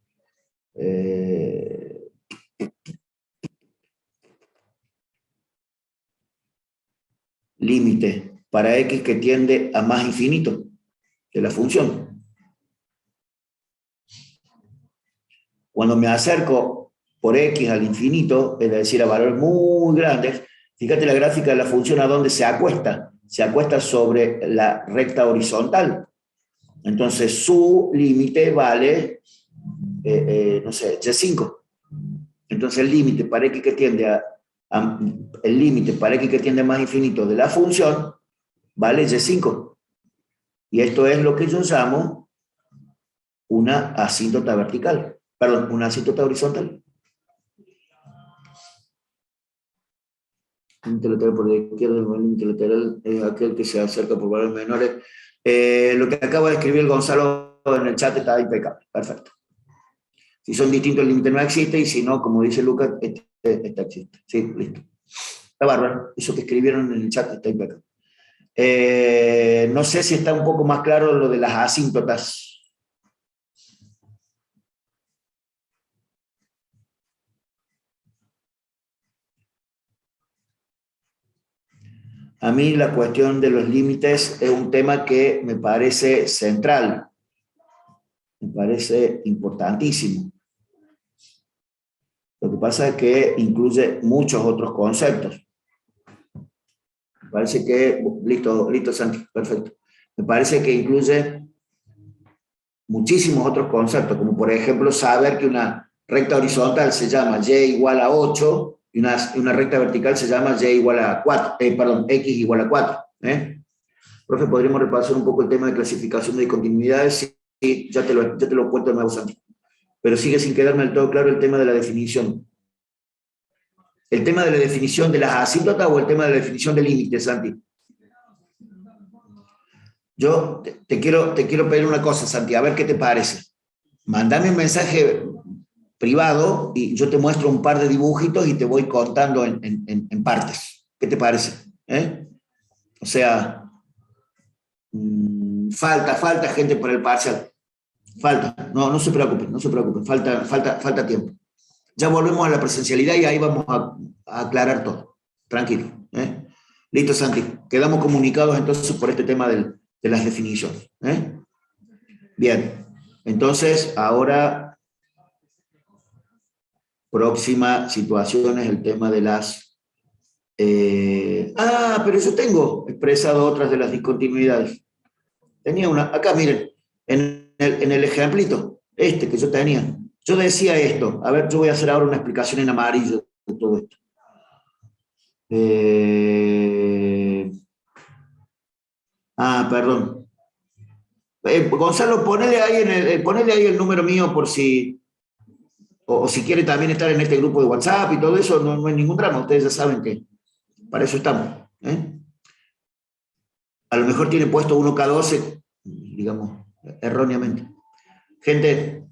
Límite para x que tiende a más infinito de la función. Cuando me acerco por x al infinito, es decir, a valores muy grandes, fíjate la gráfica de la función a dónde se acuesta. Se acuesta sobre la recta horizontal. Entonces su límite vale, no sé, y5. Entonces el límite para x que tiende el límite para x que tiende a más infinito de la función vale y5. Y esto es lo que yo llamo una asíntota vertical. Perdón, una asíntota horizontal. Límite lateral por la izquierda, el límite lateral es aquel que se acerca por valores menores. Lo que acaba de escribir el Gonzalo en el chat está impecable. Perfecto. Si son distintos, el límite no existe, y si no, como dice Lucas, este existe. Sí, listo. Está bárbaro. Eso que escribieron en el chat está impecable. No sé si está un poco más claro lo de las asíntotas. A mí la cuestión de los límites es un tema que me parece central, me parece importantísimo. Lo que pasa es que incluye muchos otros conceptos. Me parece que, listo Santi, perfecto. Me parece que incluye muchísimos otros conceptos, como por ejemplo saber que una recta horizontal se llama y igual a 8, y una recta vertical se llama y igual a 4, x igual a 4. Profe, ¿podríamos repasar un poco el tema de clasificación de discontinuidades? Sí, ya te lo cuento de nuevo, Santi. Pero sigue sin quedarme del todo claro el tema de la definición. ¿El tema de la definición de las asíntotas o el tema de la definición del límite, Santi? Yo te quiero pedir una cosa, Santi, a ver qué te parece. Mándame un mensaje privado y yo te muestro un par de dibujitos y te voy contando en partes. ¿Qué te parece? O sea, falta gente por el parcial. Falta. No se preocupen. Falta tiempo. Ya volvemos a la presencialidad y ahí vamos a aclarar todo. Tranquilo. Listo, Santi. Quedamos comunicados entonces por este tema de las definiciones. Bien. Entonces, ahora, próxima situación es el tema de las... pero yo tengo expresado otras de las discontinuidades. Tenía una... Acá, miren, en el ejemplito, que yo tenía. Yo decía esto. A ver, yo voy a hacer ahora una explicación en amarillo de todo esto. Perdón. Gonzalo, ponele ahí el número mío por si... O si quiere también estar en este grupo de WhatsApp y todo eso, no hay ningún drama. Ustedes ya saben que para eso estamos. A lo mejor tiene puesto 1K12, digamos, erróneamente. Gente,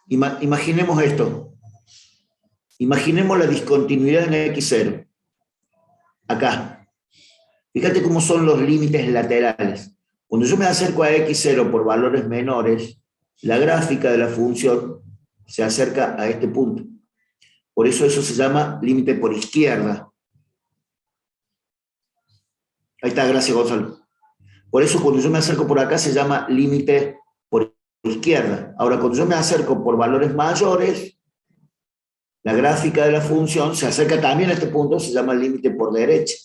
imaginemos esto. Imaginemos la discontinuidad en x0. Acá. Fíjate cómo son los límites laterales. Cuando yo me acerco a x0 por valores menores, la gráfica de la función se acerca a este punto. Por eso se llama límite por izquierda. Ahí está, gracias Gonzalo. Por eso cuando yo me acerco por acá se llama límite por izquierda. Ahora, cuando yo me acerco por valores mayores, la gráfica de la función se acerca también a este punto, se llama límite por derecha.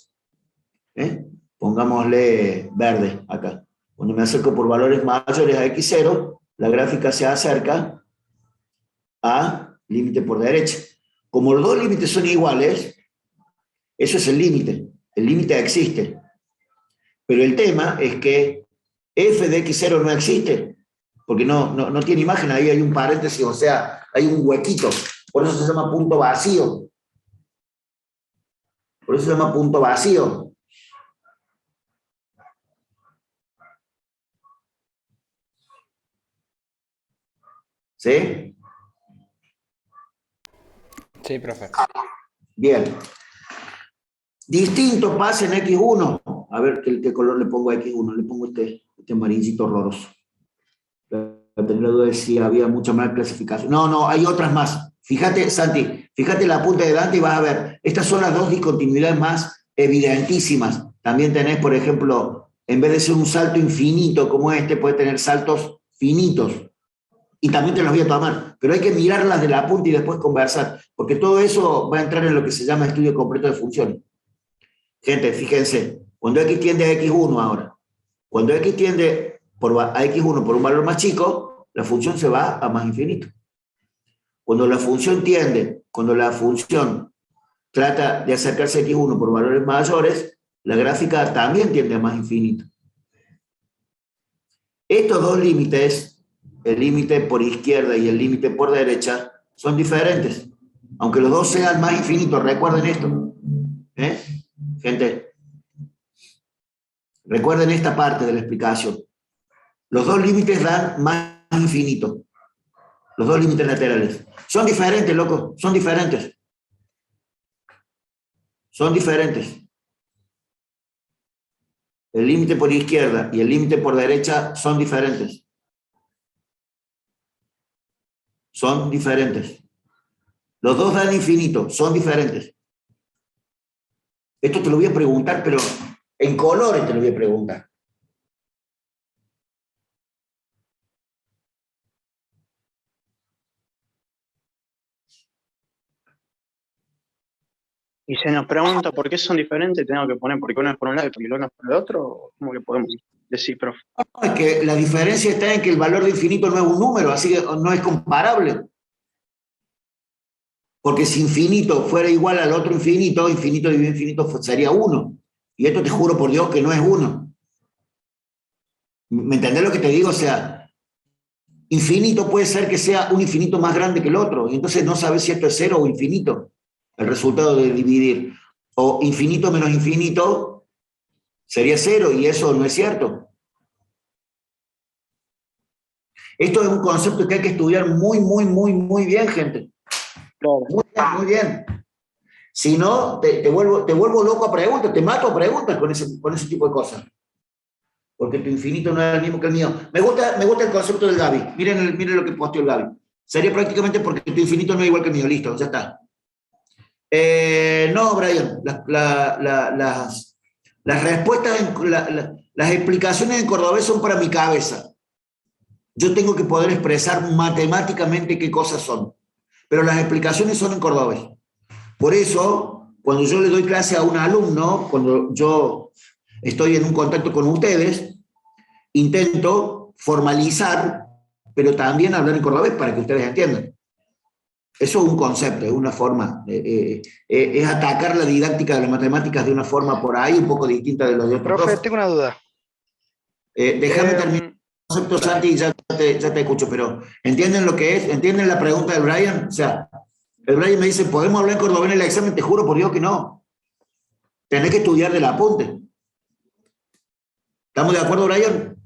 Pongámosle verde acá. Cuando me acerco por valores mayores a x0, la gráfica se acerca a límite por derecha. Como los dos límites son iguales, eso es el límite. El límite existe. Pero el tema es que f de x0 no existe, porque no tiene imagen, ahí hay un paréntesis, o sea, hay un huequito. Por eso se llama punto vacío. Por eso se llama punto vacío. ¿Sí? Sí, profe. Bien. Distinto pasa en X1. A ver qué color le pongo a X1. Le pongo este amarillito horroroso. Para tener la duda de si había mucha más clasificación. No, hay otras más. Fíjate, Santi, fíjate la punta de Dante y vas a ver. Estas son las dos discontinuidades más evidentísimas. También tenés, por ejemplo, en vez de ser un salto infinito como este, puedes tener saltos finitos. Y también te los voy a tomar, pero hay que mirarlas de la punta y después conversar, porque todo eso va a entrar en lo que se llama estudio completo de funciones. Gente, fíjense, cuando x tiende a x1 ahora, cuando x tiende a x1 por un valor más chico, la función se va a más infinito. Cuando la función trata de acercarse a x1 por valores mayores, la gráfica también tiende a más infinito. Estos dos límites, el límite por izquierda y el límite por derecha, son diferentes. Aunque los dos sean más infinitos, recuerden esto. Gente, recuerden esta parte de la explicación. Los dos límites dan más infinito. Los dos límites laterales. Son diferentes, loco, son diferentes. Son diferentes. El límite por izquierda y el límite por derecha son diferentes. Son diferentes. Los dos dan infinito, son diferentes. Esto te lo voy a preguntar, pero en colores te lo voy a preguntar. Y se nos pregunta por qué son diferentes, tengo que poner por qué uno es por un lado y por el otro es por el otro, ¿cómo que podemos decir, profe? Es que la diferencia está en que el valor de infinito no es un número, así que no es comparable. Porque si infinito fuera igual al otro infinito, infinito dividido infinito sería 1. Y esto te juro por Dios que no es 1. ¿Me entendés lo que te digo? O sea, infinito puede ser que sea un infinito más grande que el otro, y entonces no sabes si esto es 0 o infinito, el resultado de dividir. O infinito menos infinito sería 0, y eso no es cierto. Esto es un concepto que hay que estudiar muy bien, gente. Muy bien. Si no, te vuelvo loco a preguntas, te mato a preguntas con ese tipo de cosas. Porque tu infinito no es el mismo que el mío. Me gusta el concepto del Gaby. Miren lo que posteó el Gaby. Sería prácticamente porque tu infinito no es igual que el mío. Listo, ya está. No, Brian. Las respuestas, las explicaciones en cordobés son para mi cabeza. Yo tengo que poder expresar matemáticamente qué cosas son. Pero las explicaciones son en cordobés. Por eso, cuando yo le doy clase a un alumno, cuando yo estoy en un contacto con ustedes, intento formalizar, pero también hablar en cordobés para que ustedes entiendan. Eso es un concepto, es una forma, es atacar la didáctica de las matemáticas de una forma por ahí un poco distinta de los de otros. Profe, tengo una duda. Déjame terminar el concepto, Santi, y ya te escucho, pero ¿entienden lo que es? ¿Entienden la pregunta de Brian? O sea, el Brian me dice, ¿podemos hablar en cordobés en el examen? Te juro por Dios que no. Tenés que estudiar del apunte. ¿Estamos de acuerdo, Brian?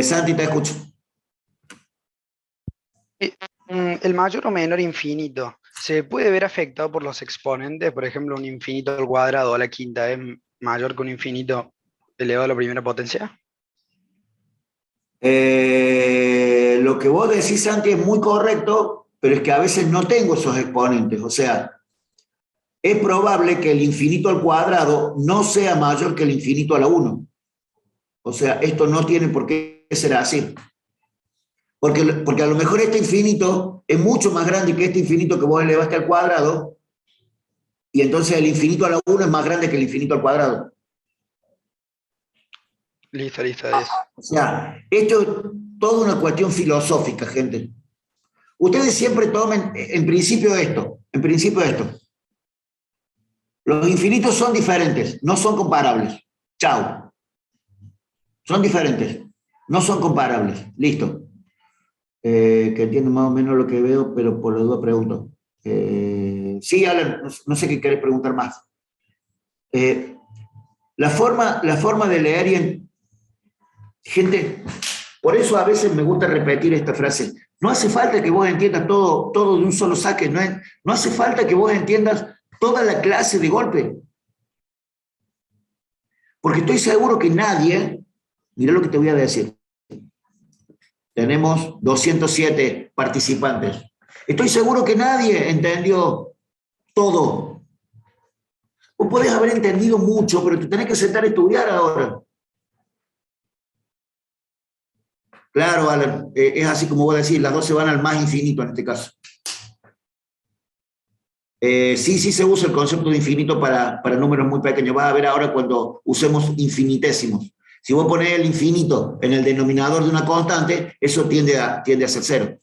Santi, te escucho. El mayor o menor infinito, ¿se puede ver afectado por los exponentes? Por ejemplo, un infinito al cuadrado a la quinta es mayor que un infinito elevado a la primera potencia. Lo que vos decís, Santi, es muy correcto, pero es que a veces no tengo esos exponentes. O sea, es probable que el infinito al cuadrado no sea mayor que el infinito a la 1. O sea, esto no tiene por qué ser así. Porque a lo mejor este infinito es mucho más grande que este infinito que vos elevaste al cuadrado, y entonces el infinito a la 1 es más grande que el infinito al cuadrado. Listo, 10. O sea, esto es toda una cuestión filosófica, gente. Ustedes siempre tomen, en principio esto. Los infinitos son diferentes, no son comparables. Chao. Son diferentes, no son comparables. Listo. Que entiendo más o menos lo que veo, pero por la duda pregunto. Sí, Alan, no sé qué querés preguntar más. La forma de leer gente, por eso a veces me gusta repetir esta frase. No hace falta que vos entiendas todo de un solo saque, no hace falta que vos entiendas toda la clase de golpe. Porque estoy seguro que nadie, mirá lo que te voy a decir. Tenemos 207 participantes. Estoy seguro que nadie entendió todo. Vos podés haber entendido mucho, pero te tenés que sentar a estudiar ahora. Claro, Alan, es así como voy a decir, las dos se van al más infinito en este caso. Sí se usa el concepto de infinito para números muy pequeños. Vas a ver ahora cuando usemos infinitésimos. Si vos ponés el infinito en el denominador de una constante, eso tiende a ser cero.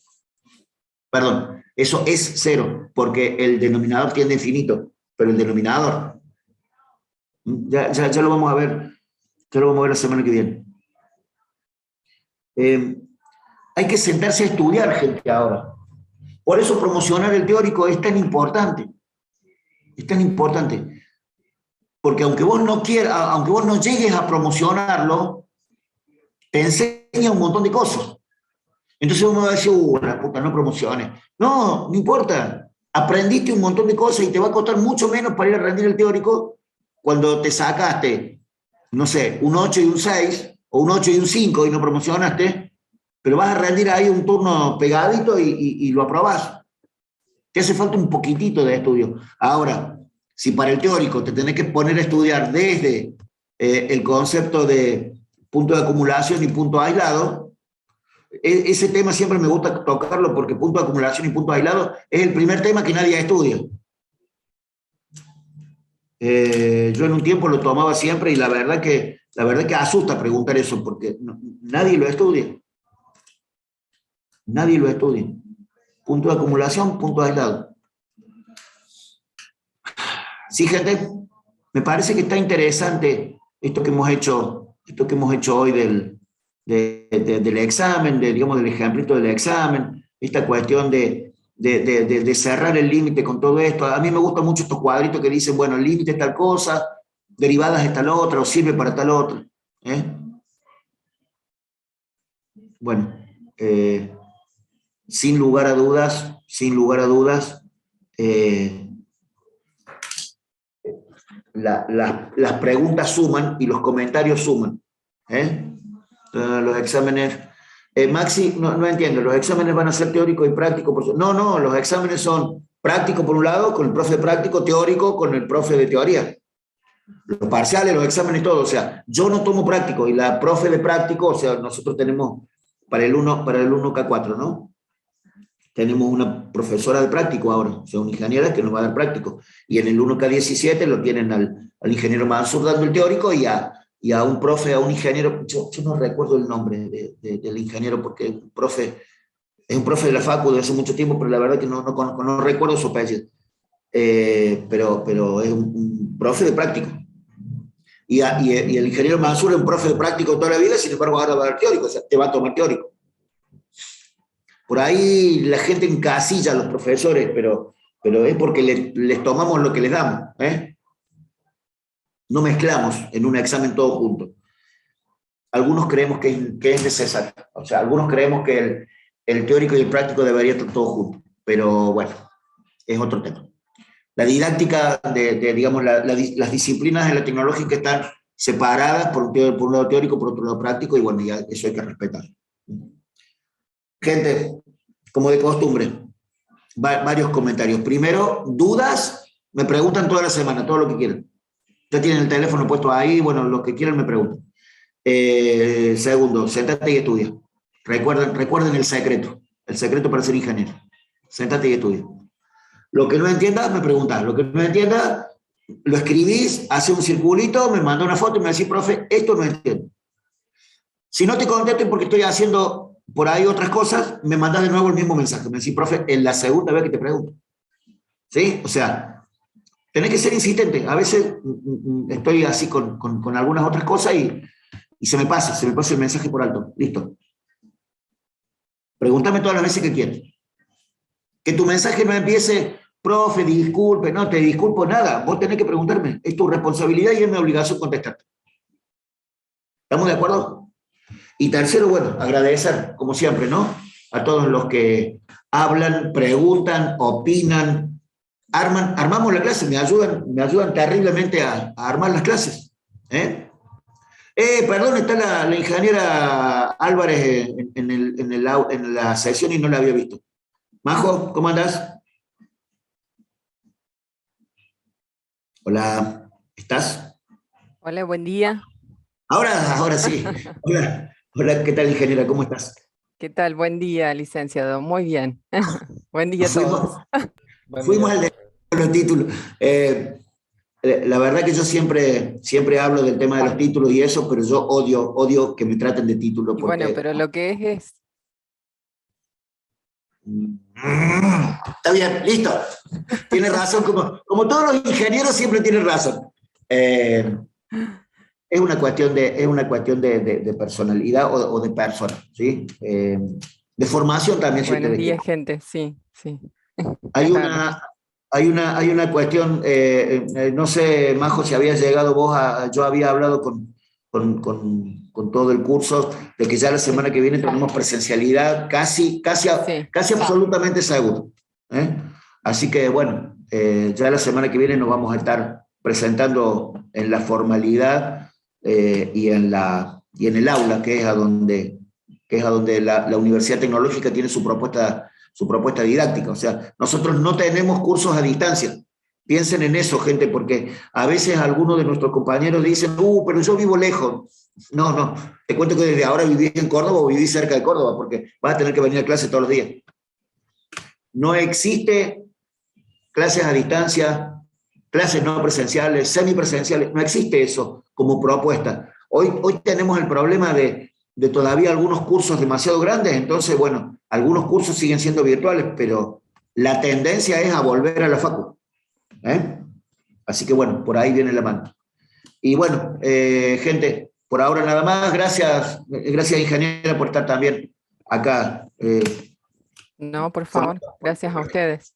Perdón, eso es cero, porque el denominador tiende a infinito, pero el denominador, ya lo vamos a ver, la semana que viene. Hay que sentarse a estudiar, gente, ahora. Por eso promocionar el teórico es tan importante. Es tan importante. Porque aunque vos no llegues a promocionarlo, te enseña un montón de cosas. Entonces uno va a decir, la puta, no promociones. No importa. Aprendiste un montón de cosas y te va a costar mucho menos para ir a rendir el teórico cuando te sacaste, no sé, un 8 y un 6, o un 8 y un 5 y no promocionaste, pero vas a rendir ahí un turno pegadito y lo aprobás. Te hace falta un poquitito de estudio. Ahora, si para el teórico te tenés que poner a estudiar desde el concepto de punto de acumulación y punto aislado, ese tema siempre me gusta tocarlo porque punto de acumulación y punto aislado es el primer tema que nadie estudia. Yo en un tiempo lo tomaba siempre y la verdad que asusta preguntar eso porque nadie lo estudia. Nadie lo estudia. Punto de acumulación, punto aislado. Sí, gente, me parece que está interesante esto que hemos hecho hoy del examen, digamos, del ejemplito del examen, esta cuestión de cerrar el límite con todo esto. A mí me gustan mucho estos cuadritos que dicen, bueno, el límite es tal cosa, derivadas es tal otra, o sirve para tal otra. Bueno, sin lugar a dudas, las preguntas suman y los comentarios suman. Los exámenes... Maxi, no entiendo, ¿los exámenes van a ser teóricos y prácticos? No, los exámenes son prácticos por un lado, con el profe de práctico, teórico con el profe de teoría. Los parciales, los exámenes, todo. O sea, yo no tomo práctico y la profe de práctico, o sea, nosotros tenemos para el 1K4, ¿no? Tenemos una profesora de práctico ahora, o sea, una ingeniera que nos va a dar práctico. Y en el 1K17 lo tienen al ingeniero Mansur dando el teórico y a un profe, a un ingeniero, yo no recuerdo el nombre del ingeniero porque es un profe de la facu de hace mucho tiempo, pero la verdad que no recuerdo su apellido. Pero es un profe de práctico. Y el ingeniero Mansur es un profe de práctico toda la vida, sin embargo ahora va a dar teórico, o sea, te va a tomar teórico. Por ahí la gente encasilla a los profesores, pero es porque les tomamos lo que les damos, No mezclamos en un examen todo junto. Algunos creemos que es necesario. O sea, algunos creemos que el teórico y el práctico deberían estar todos juntos. Pero bueno, es otro tema. La didáctica digamos, las disciplinas de la tecnológica están separadas por un lado teórico, por otro lado práctico, y bueno, ya eso hay que respetar. Gente, como de costumbre, varios comentarios. Primero, dudas, me preguntan toda la semana, todo lo que quieran. Ya tienen el teléfono puesto ahí, bueno, los que quieran me preguntan. Segundo, sentate y estudia. Recuerden el secreto para ser ingeniero. Sentate y estudia. Lo que no entiendas, me preguntas. Lo que no entiendas, lo escribís, hace un circulito, me manda una foto y me decís, profe, esto no entiendo. Si no te contesto porque estoy haciendo por ahí otras cosas, me mandás de nuevo el mismo mensaje. Me decís, profe, en la segunda vez que te pregunto. ¿Sí? O sea, tenés que ser insistente. A veces estoy así con algunas otras cosas y se me pasa el mensaje por alto. Listo. Pregúntame todas las veces que quieras. Que tu mensaje no empiece, profe, disculpe, no te disculpo nada. Vos tenés que preguntarme. Es tu responsabilidad y es mi obligación contestarte. ¿Estamos de acuerdo? Y tercero, bueno, agradecer, como siempre, ¿no? A todos los que hablan, preguntan, opinan, armamos la clase, me ayudan terriblemente a armar las clases. Perdón, está la ingeniera Álvarez en la sesión y no la había visto. Majo, ¿cómo andás? Hola, ¿estás? Hola, buen día. Ahora sí. Hola, ¿qué tal, ingeniera? ¿Cómo estás? ¿Qué tal? Buen día, licenciado. Muy bien. Buen día a todos. Fuimos al de los títulos. La verdad que yo siempre hablo del tema de los títulos y eso, pero yo odio que me traten de título. Y bueno, pero lo que es... Está bien, listo. Tienes razón, como todos los ingenieros siempre tienen razón. Es una cuestión de personalidad o de persona, ¿sí? De formación también. Buenos días, gente, sí. Hay una cuestión, no sé, Majo, si habías llegado vos yo había hablado con todo el curso de que ya la semana que viene tenemos presencialidad casi absolutamente seguro. Así que bueno, ya la semana que viene nos vamos a estar presentando en la formalidad y en el aula, que es a donde la Universidad Tecnológica tiene su propuesta didáctica. O sea, nosotros no tenemos cursos a distancia. Piensen en eso, gente, porque a veces algunos de nuestros compañeros dicen, pero yo vivo lejos. No, te cuento que desde ahora vivís en Córdoba o vivís cerca de Córdoba, porque vas a tener que venir a clase todos los días. No existe clases a distancia, clases no presenciales, semipresenciales, no existe eso como propuesta. Hoy tenemos el problema de todavía algunos cursos demasiado grandes, entonces, bueno, algunos cursos siguen siendo virtuales, pero la tendencia es a volver a la facu. Así que, bueno, por ahí viene la mano. Y bueno, gente, por ahora nada más. Gracias, ingeniera, por estar también acá. No, por favor, gracias a ustedes.